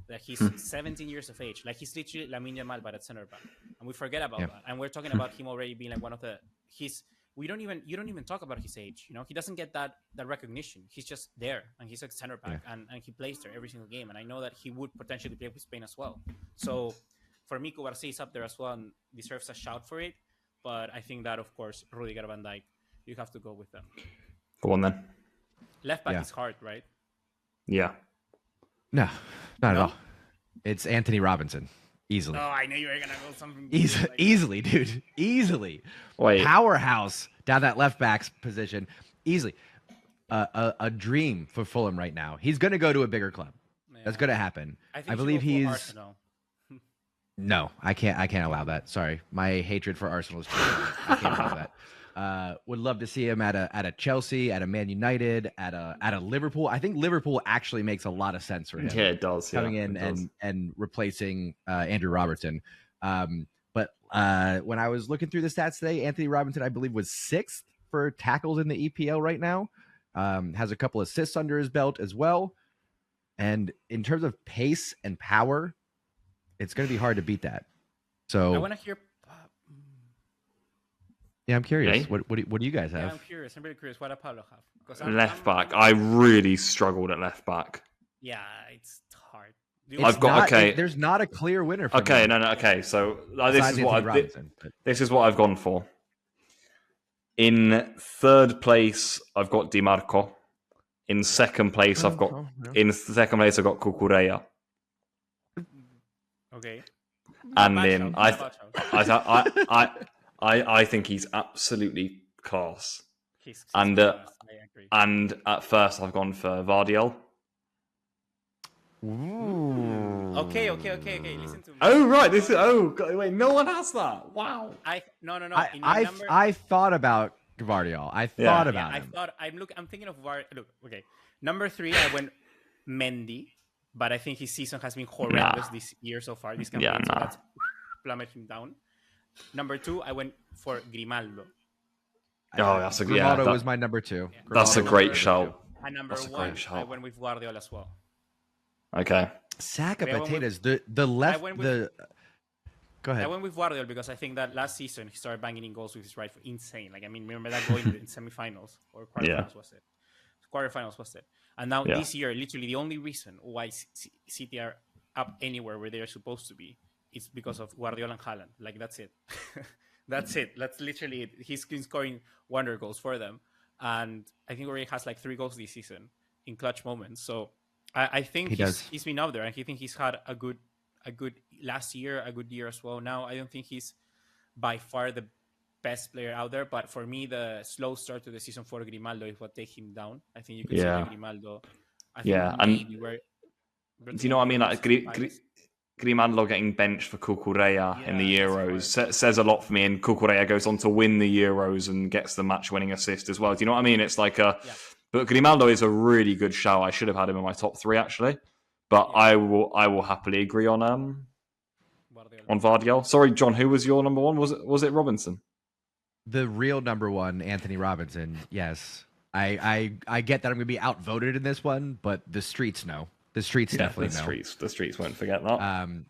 that he's 17 years of age. Like he's literally Lamine Yamal, but at center back, and we forget about that. And we're talking about him already being like one of the. You don't even talk about his age. He doesn't get that recognition. He's just there, and he's a center back, and he plays there every single game. And I know that he would potentially play with Spain as well. So for me, Kubarsi is up there as well and deserves a shout for it. But I think that, of course, Rudiger, Van Dijk, you have to go with them. Go on then. Left back is hard, right? Yeah. No, not at all. It's Anthony Robinson. Easily. Oh, I knew you were going to go something. Easily, dude. Easily. Wait. Powerhouse down that left back's position. Easily. A dream for Fulham right now. He's going to go to a bigger club. Yeah. That's going to happen. I believe he's... Arsenal. No, I can't allow that. Sorry. My hatred for Arsenal is too much. I can't allow that. Would love to see him at a Chelsea, at a Man United, at a Liverpool. I think Liverpool actually makes a lot of sense for him. Yeah, it does. Coming in and replacing Andrew Robertson. But when I was looking through the stats today, Anthony Robinson, I believe, was 6th for tackles in the EPL right now. Has a couple assists under his belt as well. And in terms of pace and power, it's going to be hard to beat that. So I want to hear. Yeah, I'm curious. Okay. What do you guys have? Yeah, I'm curious. I'm really curious. What does Pablo have? Left back. I really struggled at left back. Yeah, it's hard. There's not a clear winner. For me. No. Okay, so this is what I've gone for. In third place, I've got Di Marco. In second place, I've got Cucurella. Okay. And Bad then shout, bad shout. I think he's absolutely class. He's And class, I agree. and at first, I've gone for Vardiol. Ooh. Okay. Listen to me. Oh right, this is wait, no one has that. Wow. No. I thought about Gvardiol. I thought about him. I'm thinking of VAR. Look, okay. Number 3, I went Mendy, but I think his season has been horrendous this year so far. This campaign, so that's plummeted him down. Number 2, I went for Grimaldo. That's a Grimaldo was my number 2. Yeah. That's a great shout. And number 1, I went with Guardiola as well. Okay. Sack of potatoes. The left. Go ahead. I went with Guardiola because I think that last season he started banging in goals with his right foot. Insane. Like, I mean, remember that goal in semifinals or quarterfinals was it? Quarterfinals was it? And now this year, literally the only reason why City are up anywhere where they are supposed to be is because of Guardiola and Haaland. Like, that's it. That's it. That's literally it. He's been scoring wonder goals for them. And I think he already has like 3 goals this season in clutch moments. So I think he's been up there, and I think he's had a good last year, a good year as well. Now I don't think he's by far the best player out there, but for me, the slow start to the season for Grimaldo is what take him down. I think you could say Grimaldo. I think do you know what I mean? Like Grimaldo getting benched for Cucurella in the Euros says a lot for me, and Cucurella goes on to win the Euros and gets the match-winning assist as well. Do you know what I mean? It's like but Grimaldo is a really good shout. I should have had him in my top 3 actually, but I will happily agree on Vardiol. Sorry, John, who was your number 1? Was it Robinson? The real number 1, Anthony Robinson. Yes, I get that I'm going to be outvoted in this one, but the streets know. The streets definitely know. The streets won't forget that.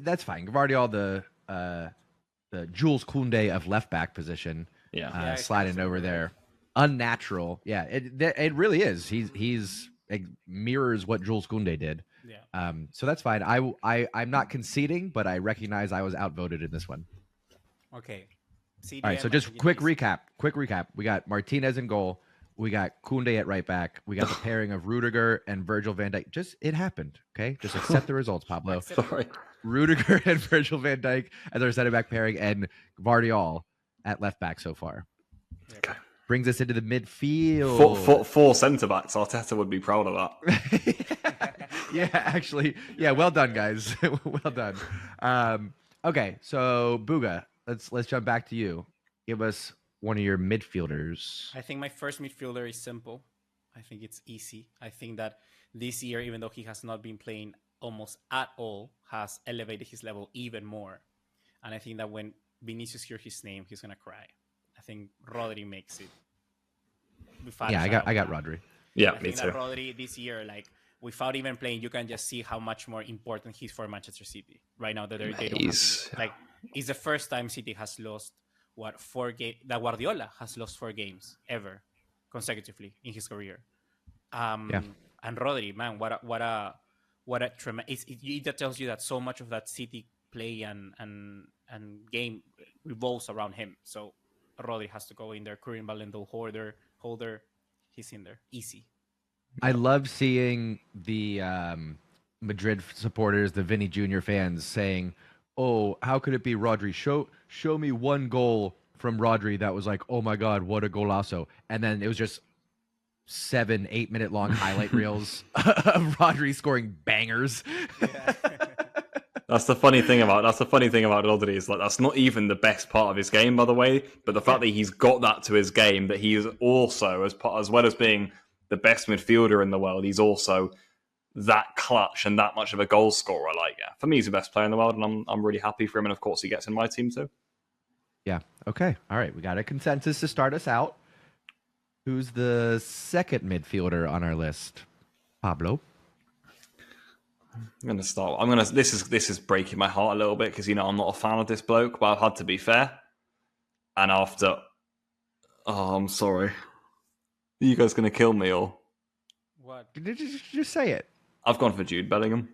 That's fine. Gvardiol, the Jules Koundé of left back position. Sliding over there. Unnatural. Yeah, it really is. He's it mirrors what Jules Koundé did. Yeah. So that's fine. I'm not conceding, but I recognize I was outvoted in this one. Okay. All right. So just quick recap. We got Martinez in goal. We got Koundé at right back. We got the pairing of Rudiger and Virgil van Dijk. It happened. Okay. Just accept the results, Pablo. Sorry. Rudiger and Virgil van Dijk as our center back pairing, and Gvardiol at left back so far. Okay. Brings us into the midfield. Four centre backs. Arteta would be proud of that. Yeah, actually. Yeah, well done, guys. Well done. Okay, so Buga, let's jump back to you. Give us one of your midfielders. I think my first midfielder is simple. I think it's easy. I think that this year, even though he has not been playing almost at all, has elevated his level even more. And I think that when Vinicius hears his name, he's gonna cry. I think Rodri makes it. Yeah, I got Rodri. Yeah, I think that Rodri this year, like, without even playing, you can just see how much more important he's for Manchester City right now. That they don't have like, it's the first time City has lost 4 games. That Guardiola has lost 4 games ever consecutively in his career. And Rodri, man, what a tremendous! It tells you that so much of that City play and game revolves around him. So Rodri has to go in there. Current Ballon d'Or holder, he's in there. Easy. I love seeing the Madrid supporters, the Vinny Jr. fans saying, "Oh, how could it be Rodri? Show me one goal from Rodri that was like, oh my God, what a golazo!" And then it was just 7-8 minute long highlight reels of Rodri scoring bangers. Yeah. That's the funny thing about Rodri is like that's not even the best part of his game, by the way. But the fact that he's got that to his game, that he is also as well as being the best midfielder in the world, he's also that clutch and that much of a goal scorer. Like, yeah, for me, he's the best player in the world, and I'm really happy for him. And of course, he gets in my team too. Yeah. Okay. All right. We got a consensus to start us out. Who's the second midfielder on our list? Pablo. I'm gonna start. This is breaking my heart a little bit because I'm not a fan of this bloke, but I've had to be fair. And after, I'm sorry. Are you guys gonna kill me or what? Just say it. I've gone for Jude Bellingham.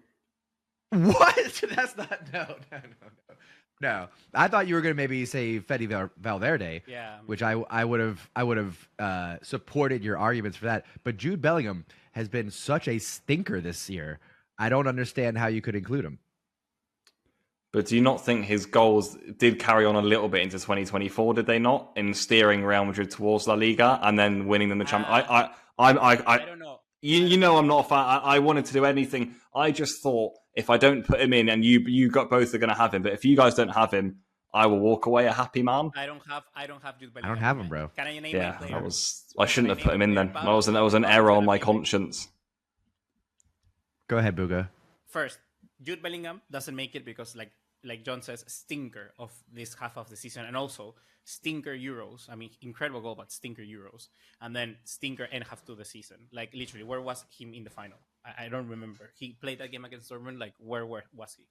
What? That's not no. No, I thought you were going to maybe say Fede Valverde, Yeah. which I would have supported your arguments for that. But Jude Bellingham has been such a stinker this year. I don't understand how you could include him. But do you not think his goals did carry on a little bit into 2024? Did they not, in steering Real Madrid towards La Liga and then winning them the Champions? I don't know. You know, I'm not a fan. I wanted to do anything. I just thought if I don't put him in, and you got both are going to have him, but if you guys don't have him, I will walk away a happy man. I don't have Jude Bellingham. I don't have him, bro. Can I name my player? I shouldn't have put him in then. That was an error on my conscience. Go ahead, Booga. First, Jude Bellingham doesn't make it because, like John says, stinker of this half of the season, and also stinker Euros. I mean, incredible goal, but stinker Euros, and then stinker end half to the season. Like literally, where was him in the final? I don't remember. He played that game against Dortmund. Like where was he?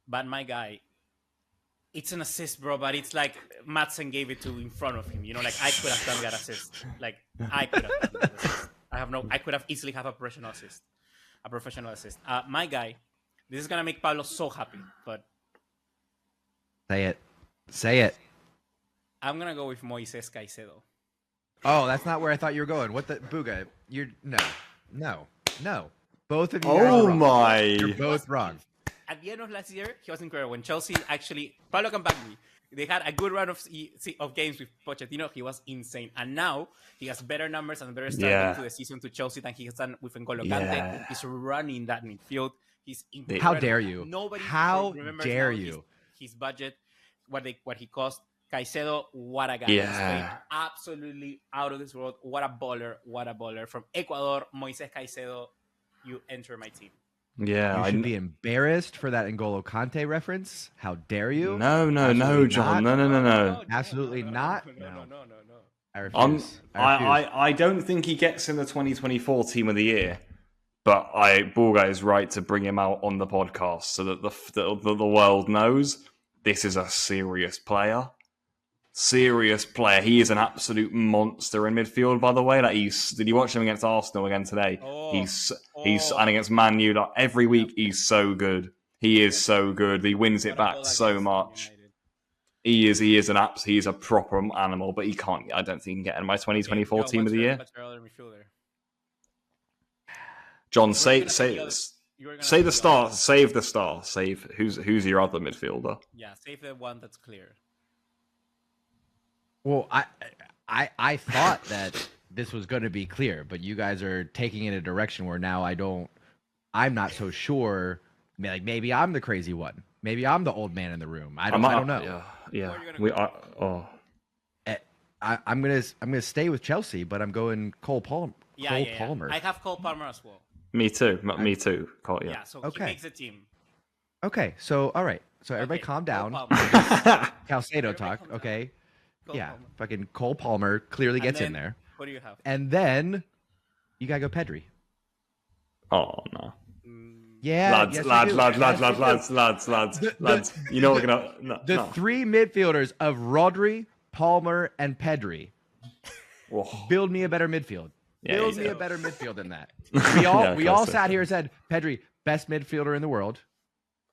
But my guy, it's an assist, bro. But it's like Madsen gave it to in front of him. You know, like I could have done that assist. Like I could have done that assist. I could have easily have a professional assist. My guy. This is going to make Pablo so happy, but... Say it. I'm going to go with Moises Caicedo. Oh, that's not where I thought you were going. What the... Booga, No. Both of you guys Oh, are wrong. my... You're both wrong. At the end of last year, he was incredible. When Chelsea actually... Pablo can back me. They had a good run of games with Pochettino. He was insane. And now, he has better numbers and better start into the season to Chelsea than he has done with N'Golo Kante. He's running that midfield. He's incredible. How dare you? Nobody remembers dare you? His budget, what he cost. Caicedo, what a guy. Yeah. Absolutely out of this world. What a baller. From Ecuador, Moises Caicedo, you enter my team. Yeah, you should be embarrassed for that N'Golo Kante reference. How dare you? No, John. No. Absolutely not. No. I refuse. I don't think he gets in the 2024 Team of the Year. But Borga is right to bring him out on the podcast so that the world knows this is a serious player. Serious player. He is an absolute monster in midfield, by the way. Like did you watch him against Arsenal again today? He's and against Man U. Like every week, he's so good. He is so good. He wins it back so much. He is a proper animal, but he can't. I don't think he can get in my 2024 Team of the Year. John, say the star. Save the star. Save who's your other midfielder? Yeah, save the one that's clear. Well, I thought that this was going to be clear, but you guys are taking it in a direction where now I'm not so sure. Like maybe I'm the crazy one. Maybe I'm the old man in the room. I don't know. Yeah. I'm gonna stay with Chelsea, but I'm going Cole Palmer. Palmer. I have Cole Palmer as well. Me too. Cole, yeah. So he makes the team. Okay. So all right. So everybody calm down. Caicedo talk. Okay. Palmer. Fucking Cole Palmer clearly gets in there. What do you have? And then you gotta go Pedri. Oh no. Yeah, lads. You know we're gonna the three midfielders of Rodri, Palmer, and Pedri. Whoa. Build me a better midfield. Yeah, Build me a better midfield than that. We all sat here and said Pedri, best midfielder in the world.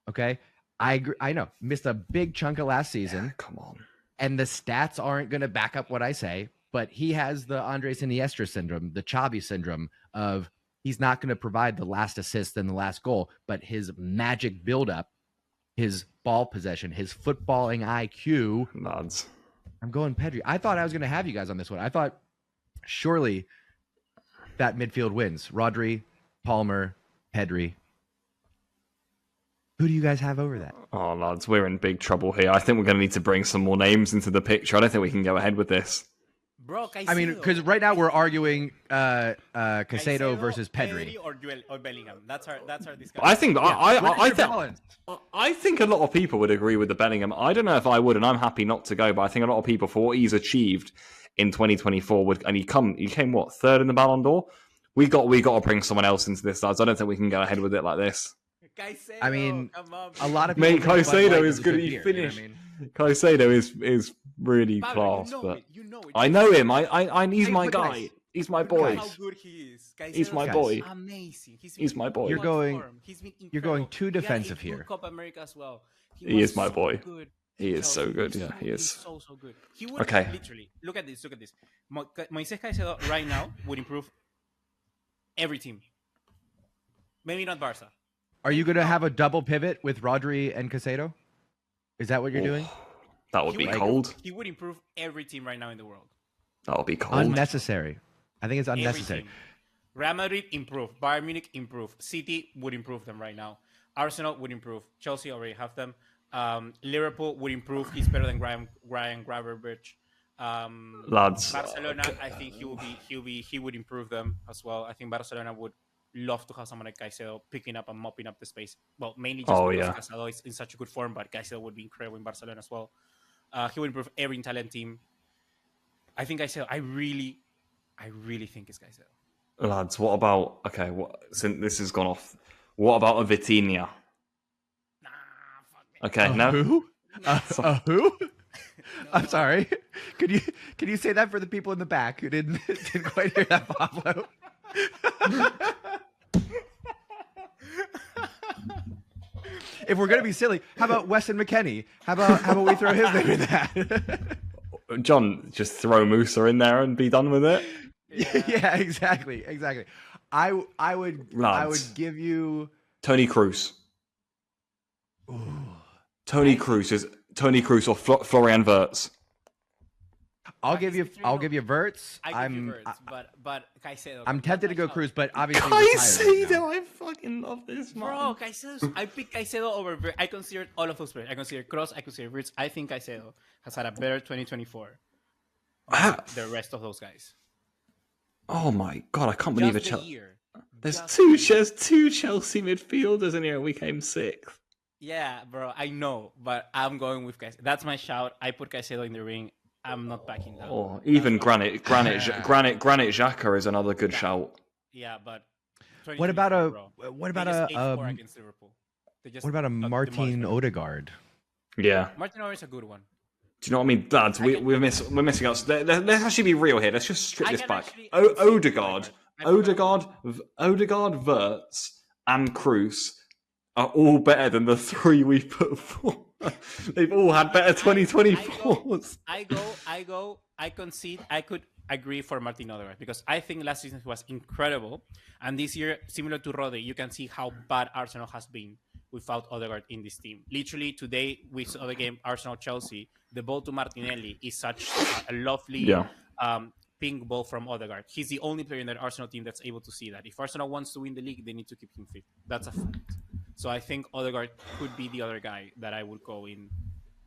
Okay, I agree. I know missed a big chunk of last season. Yeah, come on. And the stats aren't going to back up what I say, but he has the Andres Iniesta syndrome, the Xavi syndrome of he's not going to provide the last assist and the last goal, but his magic buildup, his ball possession, his footballing IQ. Nods. I'm going Pedri. I thought I was going to have you guys on this one. I thought surely that midfield wins. Rodri, Palmer, Pedri. Who do you guys have over that? Oh, lads, we're in big trouble here. I think we're going to need to bring some more names into the picture. I don't think we can go ahead with this. Bro, Caicedo. I mean, because right now we're arguing Caicedo versus Pedri. Or Bellingham. That's our discussion. I think I think a lot of people would agree with the Bellingham. I don't know if I would, and I'm happy not to go. But I think a lot of people, for what he's achieved in 2024, he came what, third in the Ballon d'Or. We got to bring someone else into this, lads. I don't think we can go ahead with it like this. Caicedo, I mean, on, a lot of people. Mate, Caicedo is good. He finished. Caicedo is really Pablo, class, you know but it. I know him. I he's my guy. He's my boy. How good he is. He's my Caicedo's boy. Amazing. He's my boy. You're going. He's been You're going incredible. too defensive He had a here. good Copa America as well. He was is my so boy. Good. He is so good. Yeah, he He's is. so good. He would Okay. literally look at this. Moises Caicedo right now would improve every team. Maybe not Barca. Are you going to have a double pivot with Rodri and Caicedo? Is that what you're doing? That would be cold. He would improve every team right now in the world. That would be cold. Unnecessary. I think it's Every unnecessary. team. Real Madrid improve. Bayern Munich improve. City would improve them right now. Arsenal would improve. Chelsea already have them. Liverpool would improve. He's better than Ryan Gravenberch. Lads. Barcelona, I think he would improve them as well. I think Barcelona would love to have someone like Caicedo picking up and mopping up the space. Well, mainly just because Caicedo is in such a good form, but Caicedo would be incredible in Barcelona as well. He would improve every talent team. I think Caicedo. I really think it's Caicedo. Lads, what about since this has gone off, what about a Vitinha? Okay, no. Who? Who? I'm sorry. Could you say that for the people in the back who didn't quite hear that, Pablo? If we're gonna be silly, how about Weston McKennie? How about we throw his name in that? John, just throw Musa in there and be done with it. Yeah, exactly. I would give you Tony Cruz. Tony Cruz or Florian Wirtz. I'll give you Wirtz. I give you Wirtz, but Caicedo. I'm tempted to go Cruz, but obviously Caicedo, I fucking love this man. Bro, Caicedo. I picked Caicedo over Wirtz. I considered all of those players. I consider Kroos. I consider Wirtz. I think Caicedo has had a better 2024 than the rest of those guys. Oh my god, I can't believe it. There's two Chelsea midfielders in here. We came sixth. Yeah, bro, I know, but I'm going with Caicedo. That's my shout. I put Caicedo in the ring. I'm not backing down. Oh, even Granit Xhaka is another good shout. Yeah, but what about a against Liverpool? What about a Martin Odegaard? Yeah, Martin Odegaard is a good one. Do you know what I mean, lads? We're missing out. Let's actually be real here. Let's just strip this back. Odegaard, Wirtz, and Cruz are all better than the three we put forward. They've all had better 2024s. I concede. I could agree for Martin Odegaard because I think last season was incredible, and this year, similar to Rodri, you can see how bad Arsenal has been without Odegaard in this team. Literally today, we saw the game Arsenal-Chelsea. The ball to Martinelli is such a lovely ping ball from Odegaard. He's the only player in that Arsenal team that's able to see that. If Arsenal wants to win the league, they need to keep him fit. That's a fact. So I think Odegaard could be the other guy that I would go in.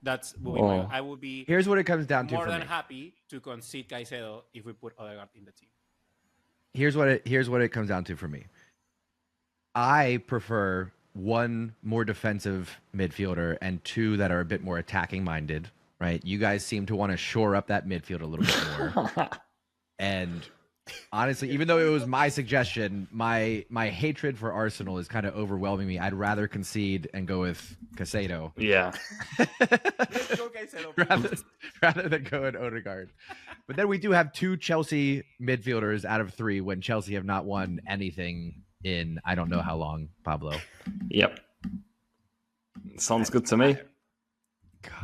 I would be. Here's what it comes down to. More than happy to concede Caicedo if we put Odegaard in the team. Here's what it comes down to for me. I prefer one more defensive midfielder and two that are a bit more attacking minded. Right? You guys seem to want to shore up that midfield a little bit more. And honestly, even though it was my suggestion, my hatred for Arsenal is kind of overwhelming me. I'd rather concede and go with Caicedo. Yeah. Let's go Caicedo. rather than go with Odegaard. But then we do have two Chelsea midfielders out of three when Chelsea have not won anything in I don't know how long, Pablo. Yep. Sounds good to me. Gosh.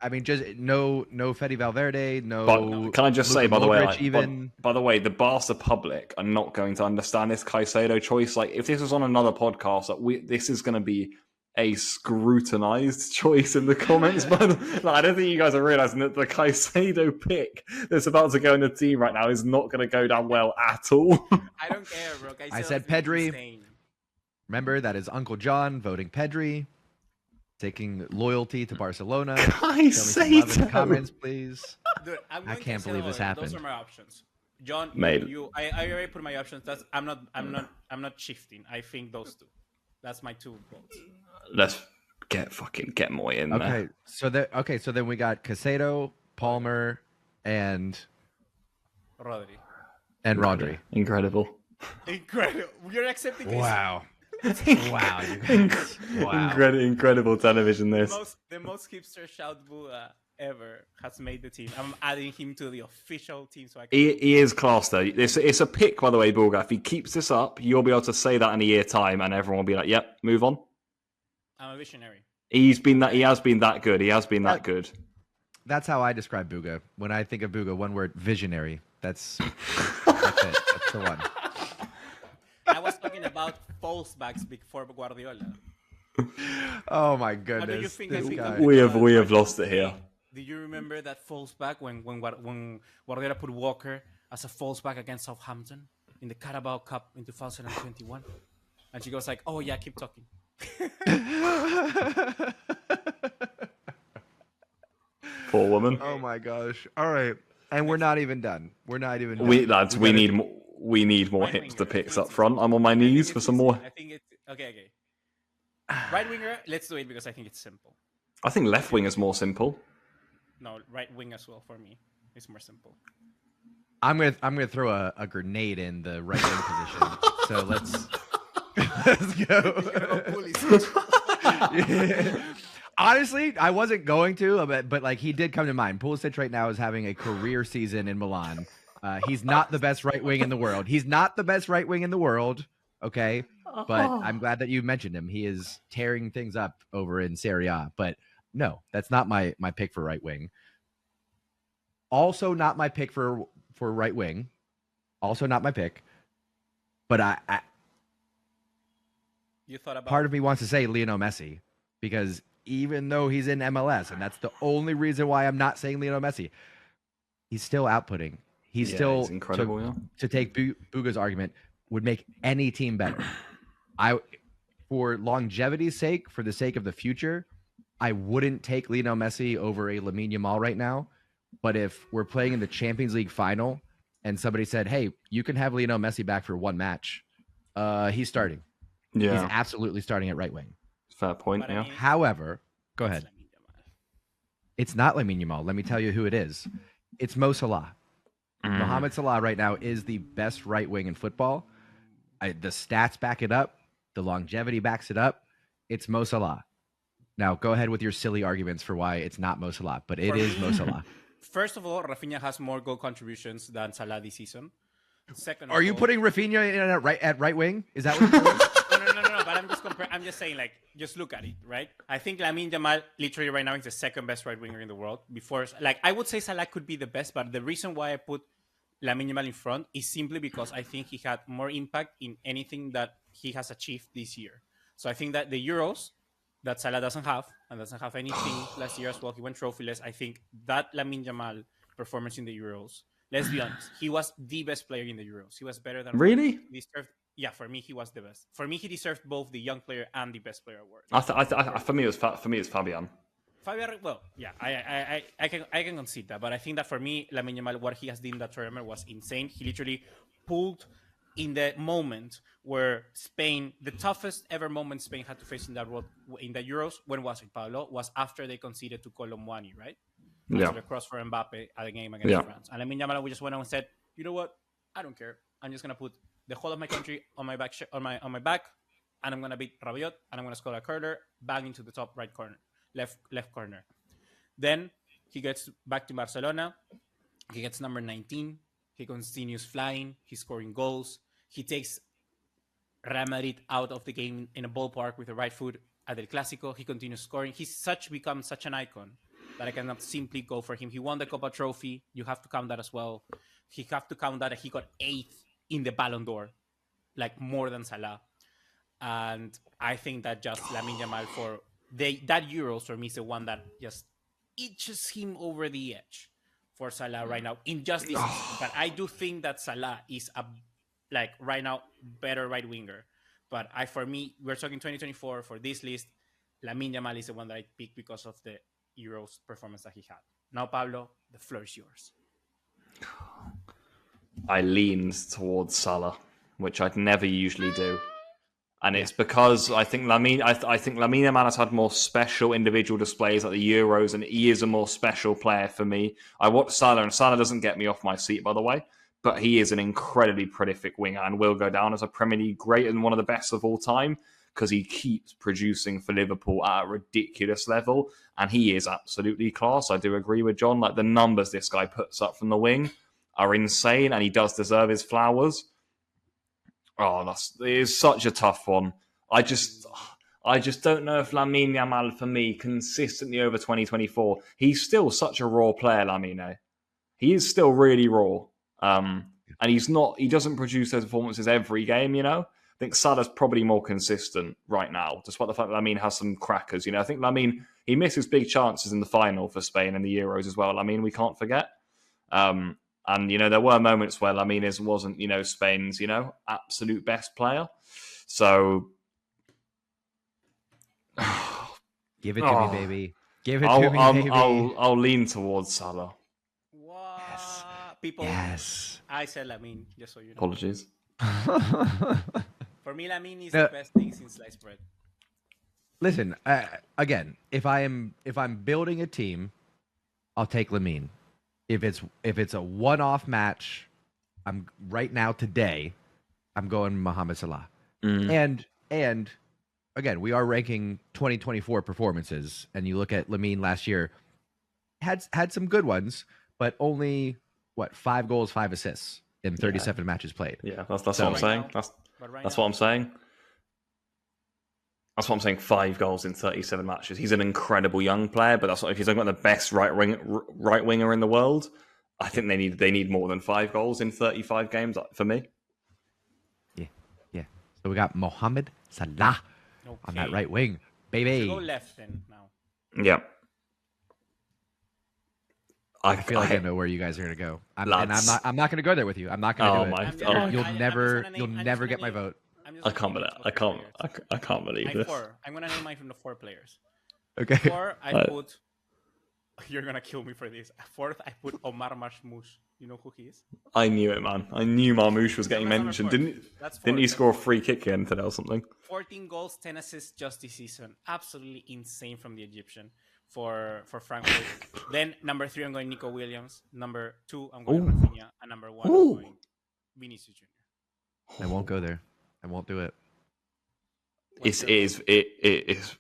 I mean, just no Fede Valverde, no. But can I just say, by the way, by the way, the Barca public are not going to understand this Caicedo choice. Like, if this was on another podcast, this is going to be a scrutinized choice in the comments. But I don't think you guys are realizing that the Caicedo pick that's about to go in the team right now is not going to go down well at all. I don't care, bro. Caicedo's I said Pedri. insane. Remember, that is Uncle John voting Pedri. Taking loyalty to Barcelona. Caicedo. In the comments, please. Dude, I can't believe this happened. Those are my options. John, Mate. I already put my options. I'm not shifting. I think those two. That's my two votes. Let's get Moy in there. So then we got Caicedo, Palmer, and Rodri. Incredible. You're accepting this. Wow. Wow, you guys. Wow. Incredible television this. The most hipster shout, Bua. ever has made the team. I'm adding him to the official team so I can. He is class though. It's a pick, by the way, Bulga. If he keeps this up, you'll be able to say that in a year time, and everyone will be like, "Yep, move on." I'm a visionary. He has been that good. He has been that good. That's how I describe Buga. When I think of Buga, one word: visionary. That's it. That's the one. I was talking about false backs before Guardiola. Oh my goodness! How do you think this I guy. become- We have lost it here. Do you remember that false back when Guardiola put Walker as a false back against Southampton in the Carabao Cup in 2021? And she goes like, "Oh yeah, keep talking." Poor woman. Oh my gosh! All right, and we're not even done. We're not even. Done. We need more Right hips to winger, picks I up think front. I'm on my knees for some more. I think it's okay. Right winger, let's do it because I think it's simple. I think left wing is more simple. No, right wing as well for me. It's more simple. I'm gonna throw a grenade in the right wing position. So let's go. Honestly, I wasn't going to, but like he did come to mind. Pulisic right now is having a career season in Milan. He's not the best right wing in the world. He's not the best right wing in the world. Okay, but I'm glad that you mentioned him. He is tearing things up over in Serie A. But no, that's not my pick for right wing. Also, not my pick for right wing. Also, not my pick. But I You thought about part of me wants to say Lionel Messi because even though he's in MLS, and that's the only reason why I'm not saying Lionel Messi, he's still outputting. He's still incredible. To take Buga's argument, would make any team better. For longevity's sake, for the sake of the future, I wouldn't take Lionel Messi over a Lamine Yamal right now. But if we're playing in the Champions League final and somebody said, "Hey, you can have Lionel Messi back for one match," he's starting. Yeah, He's absolutely starting at right wing. fair point. But I Yeah, mean, However, go it's ahead. Lamine Yamal. It's not Lamine Yamal. Let me tell you who it is. It's Mo Salah. Mohamed Salah right now is the best right wing in football. The stats back it up. The longevity backs it up. It's Mo Salah. Now, go ahead with your silly arguments for why it's not Mo Salah, but it For is me- Mo Salah. First of all, Rafinha has more goal contributions than Salah this season. Second, Are you putting Rafinha in at right wing? Is that what you're doing? No. But I'm just saying, like, just look at it, right? I think Lamine Yamal, literally right now, is the second best right winger in the world. Before, like, I would say Salah could be the best, but the reason why I put Lamine Yamal in front is simply because I think he had more impact in anything that he has achieved this year. So I think that the Euros that Salah doesn't have, and doesn't have anything last year as well, he went trophyless. I think that Lamine Yamal performance in the Euros, let's be honest, he was the best player in the Euros. He was better than Really? He deserved, yeah, for me, he was the best. For me, he deserved both the young player and the best player award. for me, it's Fabian. Fabian, well, yeah, I can concede that, but I think that for me, Lamine Yamal, what he has done in that tournament was insane. He literally pulled in the moment where Spain, the toughest ever moment Spain had to face in that world, in the Euros. When was it, Pablo? Was after they conceded to Colomboani, right? Yeah. After the cross for Mbappe at the game against France. And Lamine Yamal, we just went out and said, you know what? I don't care. I'm just gonna put the whole of my country on my back, on my back, and I'm gonna beat Rabiot, and I'm gonna score a curler, bang into the top right corner, left corner. Then he gets back to Barcelona. He gets number 19. He continues flying. He's scoring goals. He takes Real Madrid out of the game in a ballpark with the right foot at El Clásico. He continues scoring. He's become such an icon that I cannot simply go for him. He won the Copa Trophy. You have to count that as well. You have to count that he got 8th in the Ballon d'Or, like more than Salah. And I think that just Lamine Yamal for that Euros for me is the one that just itches him over the edge for Salah right now in just this season. But I do think that Salah is right now better right winger. But for me, we're talking 2024 for this list. Lamine Yamal is the one that I picked because of the Euros performance that he had. Now, Pablo, the floor is yours. I leaned towards Salah, which I'd never usually do. And it's because I think Lamine Yamal has had more special individual displays at the Euros, and he is a more special player for me. I watch Salah, and Salah doesn't get me off my seat, by the way, but he is an incredibly prolific winger and will go down as a Premier League great and one of the best of all time. because he keeps producing for Liverpool at a ridiculous level, and he is absolutely class. I do agree with John. Like, the numbers this guy puts up from the wing are insane, and he does deserve his flowers. Oh, it is such a tough one. I just don't know if Lamine Yamal, for me, consistently over 2024, he's still such a raw player, Lamine. He is still really raw. And he doesn't produce those performances every game, you know? I think Salah's probably more consistent right now, despite the fact that Lamine has some crackers. You know, I think Lamine, he misses big chances in the final for Spain and the Euros as well. Lamine, we can't forget. And, you know, there were moments where Lamine wasn't, you know, Spain's, you know, absolute best player. So... Give it to me, baby. Give it to me, baby. I'll lean towards Salah. What? Yes. People, yes. I said Lamine, just so you know. Apologies. For me, Lamine is the best thing since sliced bread. Listen, again, if I'm building a team, I'll take Lamine. If it's a one-off match, I'm right now today, I'm going Mohamed Salah. And again, we are ranking 2024 performances, and you look at Lamine last year, had some good ones, but only 5 goals, 5 assists in 37 matches played. Yeah, that's what I'm saying. That's what I'm saying. That's what I'm saying. 5 goals in 37 matches. He's an incredible young player, but that's what, if he's talking about the best right winger in the world, I think they need more than 5 goals in 35 games for me. Yeah. So we got Mohamed Salah on that right wing, baby. Go left then now. Yeah. I feel like I know where you guys are gonna go, and I'm not gonna go there with you. I'm not gonna do it. You'll never get my vote. I can't believe this. 4. I'm gonna name mine from the 4 players. Okay. 4, I put. You're gonna kill me for this. 4th, I put Omar Marmoush. You know who he is? I knew it, man. I knew Marmoush was getting mentioned. Didn't he score a free kick again today or something? 14 goals, 10 assists just this season. Absolutely insane from the Egyptian for Frankfurt. Then number 3, I'm going Nico Williams. Number 2, I'm going Rafinha. And number 1, I'm going Vinicius Jr. I won't go there. I won't do it.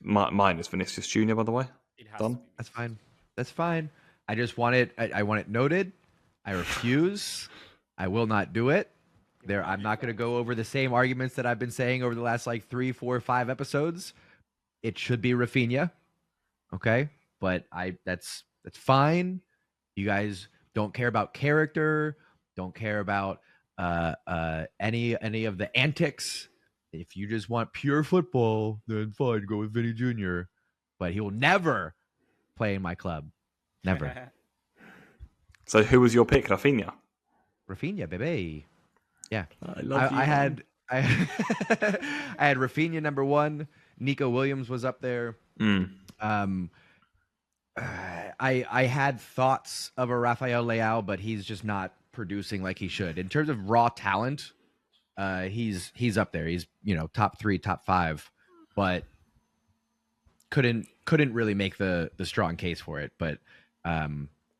Mine is Vinicius Jr. By the way. Done. That's fine. I just want it. I want it noted. I refuse. I will not do it. I'm not going to go over the same arguments that I've been saying over the last 3, 4, 5 episodes. It should be Rafinha. Okay, but that's fine. You guys don't care about character. Don't care about any of the antics. If you just want pure football, then fine, go with Vinny Jr. But he will never play in my club. Never. So who was your pick, Rafinha? Rafinha, baby. Yeah. I love you. I had Rafinha number 1. Nico Williams was up there. I had thoughts of a Rafael Leao, but he's just not producing like he should. In terms of raw talent, he's up there. He's, top 3, top 5, but couldn't really make the strong case for it. But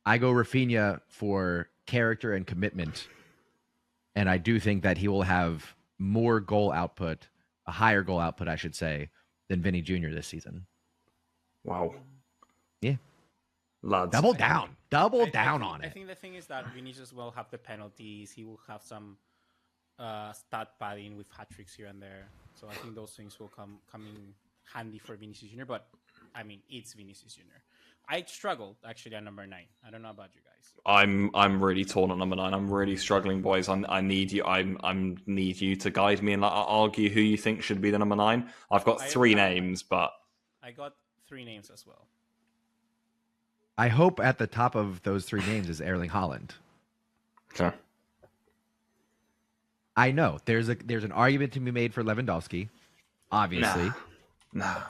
I go Rafinha for character and commitment, and I do think that he will have more goal output, a higher goal output, I should say, than Vinny Jr. this season. Wow. Yeah. Lads. Double down on it. I think the thing is that Vinicius will have the penalties. He will have some stat padding with hat-tricks here and there. So I think those things will come in handy for Vinicius Jr. But, I mean, it's Vinicius Jr. I struggled, actually, at number 9. I don't know about you guys. I'm really torn at number 9. I'm really struggling, boys. I need you. I need you to guide me and argue who you think should be the number 9. I've got 3 names, but I got 3 names as well. I hope at the top of those 3 names is Erling Haaland. Okay. I know there's an argument to be made for Lewandowski, obviously. Nah.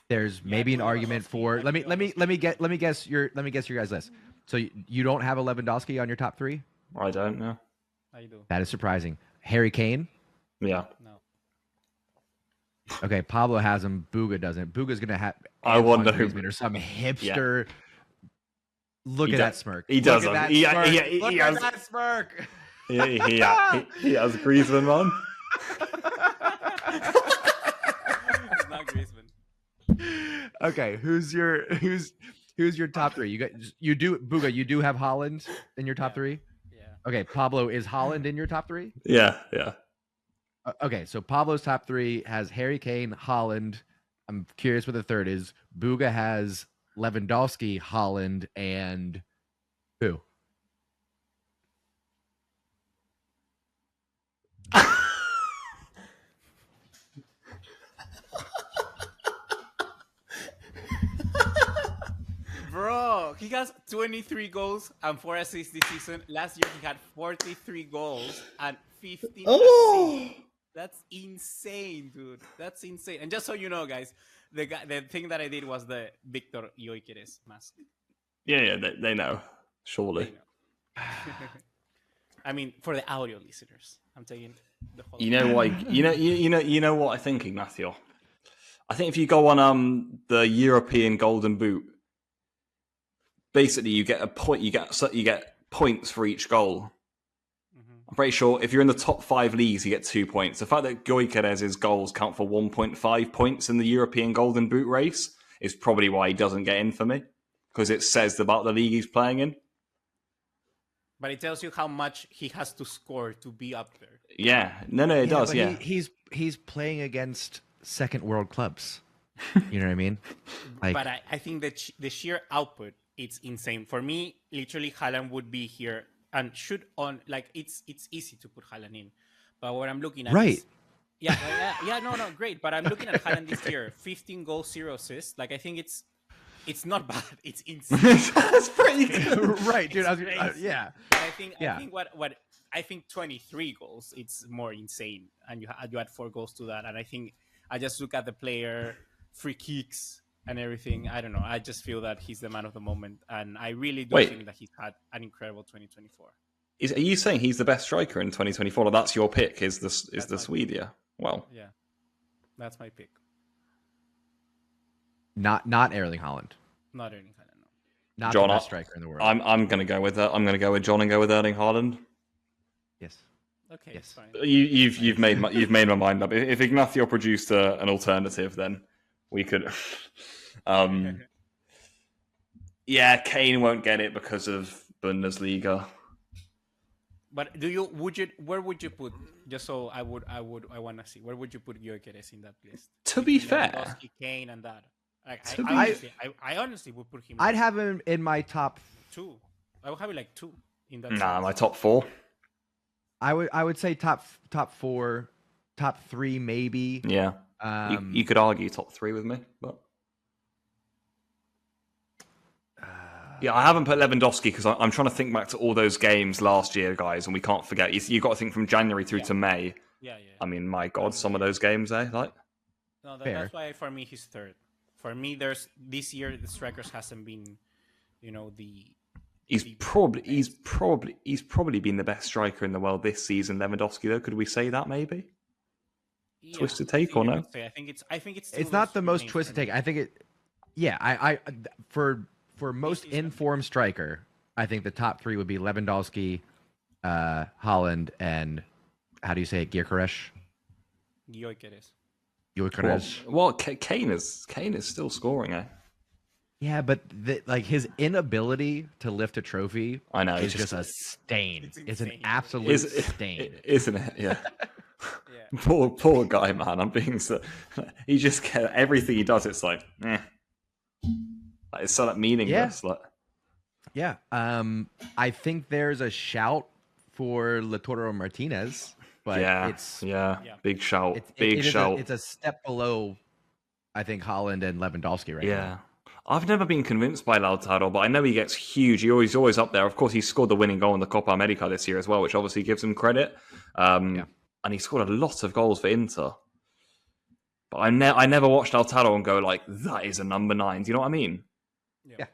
There's maybe an argument for let me guess your guys' list. So you don't have a Lewandowski on your top 3? I don't know. I do. That is surprising. Harry Kane? Yeah. No. Okay, Pablo has him. Booga doesn't. Booga's gonna have. I wonder who. Or some hipster. Yeah. Look at that smirk. He does. Look at that smirk. He has Griezmann, man. Okay, who's your top three? Booga. You do have Holland in your top three. Yeah. Okay, Pablo, is Holland in your top three? Yeah. Okay, so Pablo's top three has Harry Kane, Holland. I'm curious what the third is. Booga has Lewandowski, Holland, and who? Bro, he has 23 goals and 4 assists this season. Last year he had 43 goals and 15 assists. That's insane, dude. That's insane. And just so you know, guys, the thing that I did was the Victor Gyökeres mask. Yeah, they know. Surely. They know. I mean, for the audio listeners, I'm taking the whole. You know what? You know what I think, Ignacio. I think if you go on the European Golden Boot, basically you get a point. You get points for each goal. I'm pretty sure if you're in the top 5 leagues, you get 2 points. The fact that Gyökeres' goals count for 1.5 points in the European Golden Boot race is probably why he doesn't get in for me, because it says about the league he's playing in. But it tells you how much he has to score to be up there. Yeah, no, it does. But Yeah, he's playing against second world clubs. You know what I mean? Like, but I think that the sheer output, it's insane. For me, literally, Haaland would be here and should on like it's easy to put Haaland in. But what I'm looking at, right? Is, no, great. But I'm looking at Haaland this year, 15 goals, 0 assists. Like I think it's not bad. It's insane. That's pretty good, right, dude? Yeah. But I think what I think 23 goals. It's more insane, and you add 4 goals to that. And I think I just look at the player, free kicks, and everything. I don't know. I just feel that he's the man of the moment, and I really do think that he's had an incredible 2024. Are you saying he's the best striker in 2024? Or that's your pick? Is the Swede? Yeah. Well, yeah, that's my pick. Not Erling Haaland. Not Erling Haaland. No. Not John, the best striker in the world. I'm going to go with that. I'm going to go with John and go with Erling Haaland. Yes. Okay. Yes. Fine. You've made my mind up. If Ignacio produced an alternative, then we could. Yeah, Kane won't get it because of Bundesliga. But where would you put? Just so I want to see. Where would you put Gyökeres in that list? To be fair, Lewandowski, Kane, and that. Like, I honestly would put him. I'd have him in my top 2. I would have it like 2 in that. Nah, sense. my top 4. I would say top 4, top 3 maybe. Yeah, you could argue top 3 with me, but yeah, I haven't put Lewandowski because I'm trying to think back to all those games last year, guys, and we can't forget. You've got to think from January through to May. Yeah. I mean, my God, some of those games, like. No, that's why for me he's 3rd. For me, this year the strikers hasn't been, He's probably been the best striker in the world this season. Lewandowski, though, could we say that maybe? Yeah, twisted take or no? I think it's. It's not the most twisted take. I think it. Yeah, I for most informed striker, I think the top 3 would be Lewandowski, Haaland, and how do you say it? Gyökeres. Well, Kane is still scoring, eh? Yeah, but his inability to lift a trophy, I know, is just a stain. It's an absolute stain, isn't it? Yeah. Poor guy, man. I'm being so. He just everything he does. It's like, it's so meaningless. Yeah. I think there's a shout for Lautaro Martinez, but it's big shout, big shout. It's a step below, I think, Haaland and Lewandowski right now. Yeah. I've never been convinced by Lautaro, but I know he gets huge. He's always up there. Of course, he scored the winning goal in the Copa America this year as well, which obviously gives him credit. And he scored a lot of goals for Inter. But I never watched Lautaro and go like, that is a number 9. Do you know what I mean? Yeah.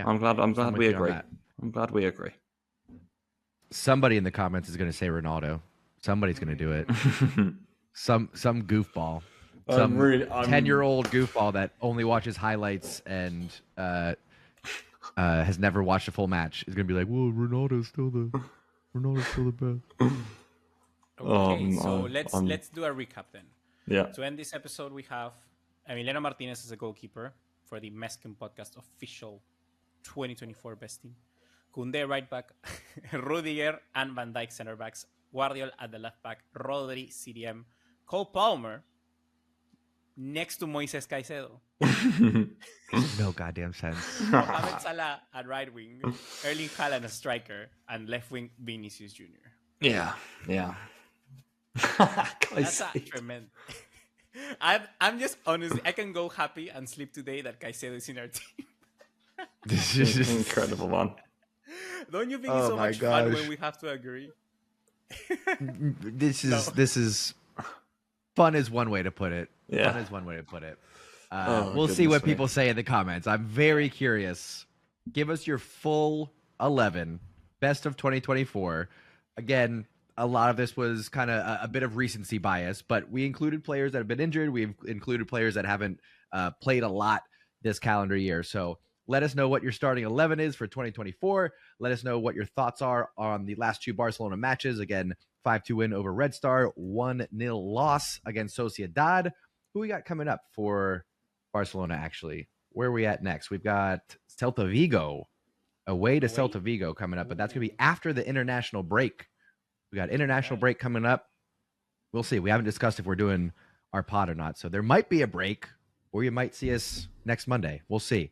I'm glad we agree. I'm glad we agree. Somebody in the comments is going to say Ronaldo. Somebody's going to do it. Some goofball. Some 10-year-old goofball that only watches highlights and has never watched a full match is going to be like, "Whoa, Ronaldo's still the best." Okay, so let's do a recap then. Yeah. To end this episode, we have Emiliano Martinez is a goalkeeper for the Meskin Podcast official 2024 best team. Koundé right back, Rudiger and Van Dijk center backs, Guardiola at the left back, Rodri CDM, Cole Palmer next to Moises Caicedo. No goddamn sense. Mohamed Salah at right wing, Erling Haaland a striker, and left wing Vinicius Jr. Yeah. That's a tremendous. I'm just honestly, I can go happy and sleep today that Caicedo is in our team. This is incredible, man. Don't you think it's so much fun when we have to agree? This is fun is one way to put it. Yeah. Fun is one way to put it. We'll see what people say in the comments. I'm very curious. Give us your full 11, best of 2024. Again, a lot of this was kind of a bit of recency bias, but we included players that have been injured. We've included players that haven't played a lot this calendar year. So let us know what your starting 11 is for 2024. Let us know what your thoughts are on the last two Barcelona matches. Again, 5-2 win over Red Star, 1-0 loss against Sociedad. Who we got coming up for Barcelona, actually? Where are we at next? We've got Celta Vigo, away to Celta Vigo coming up, but that's going to be after the international break. We got international break coming up. We'll see. We haven't discussed if we're doing our pod or not, so there might be a break, or you might see us next Monday. We'll see.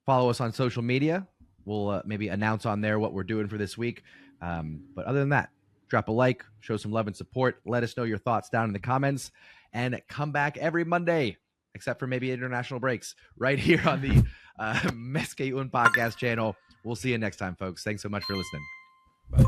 Follow us on social media. We'll maybe announce on there what we're doing for this week. But other than that, drop a like, show some love and support. Let us know your thoughts down in the comments, and come back every Monday, except for maybe international breaks, right here on the Mesque Un podcast channel. We'll see you next time, folks. Thanks so much for listening. Bye.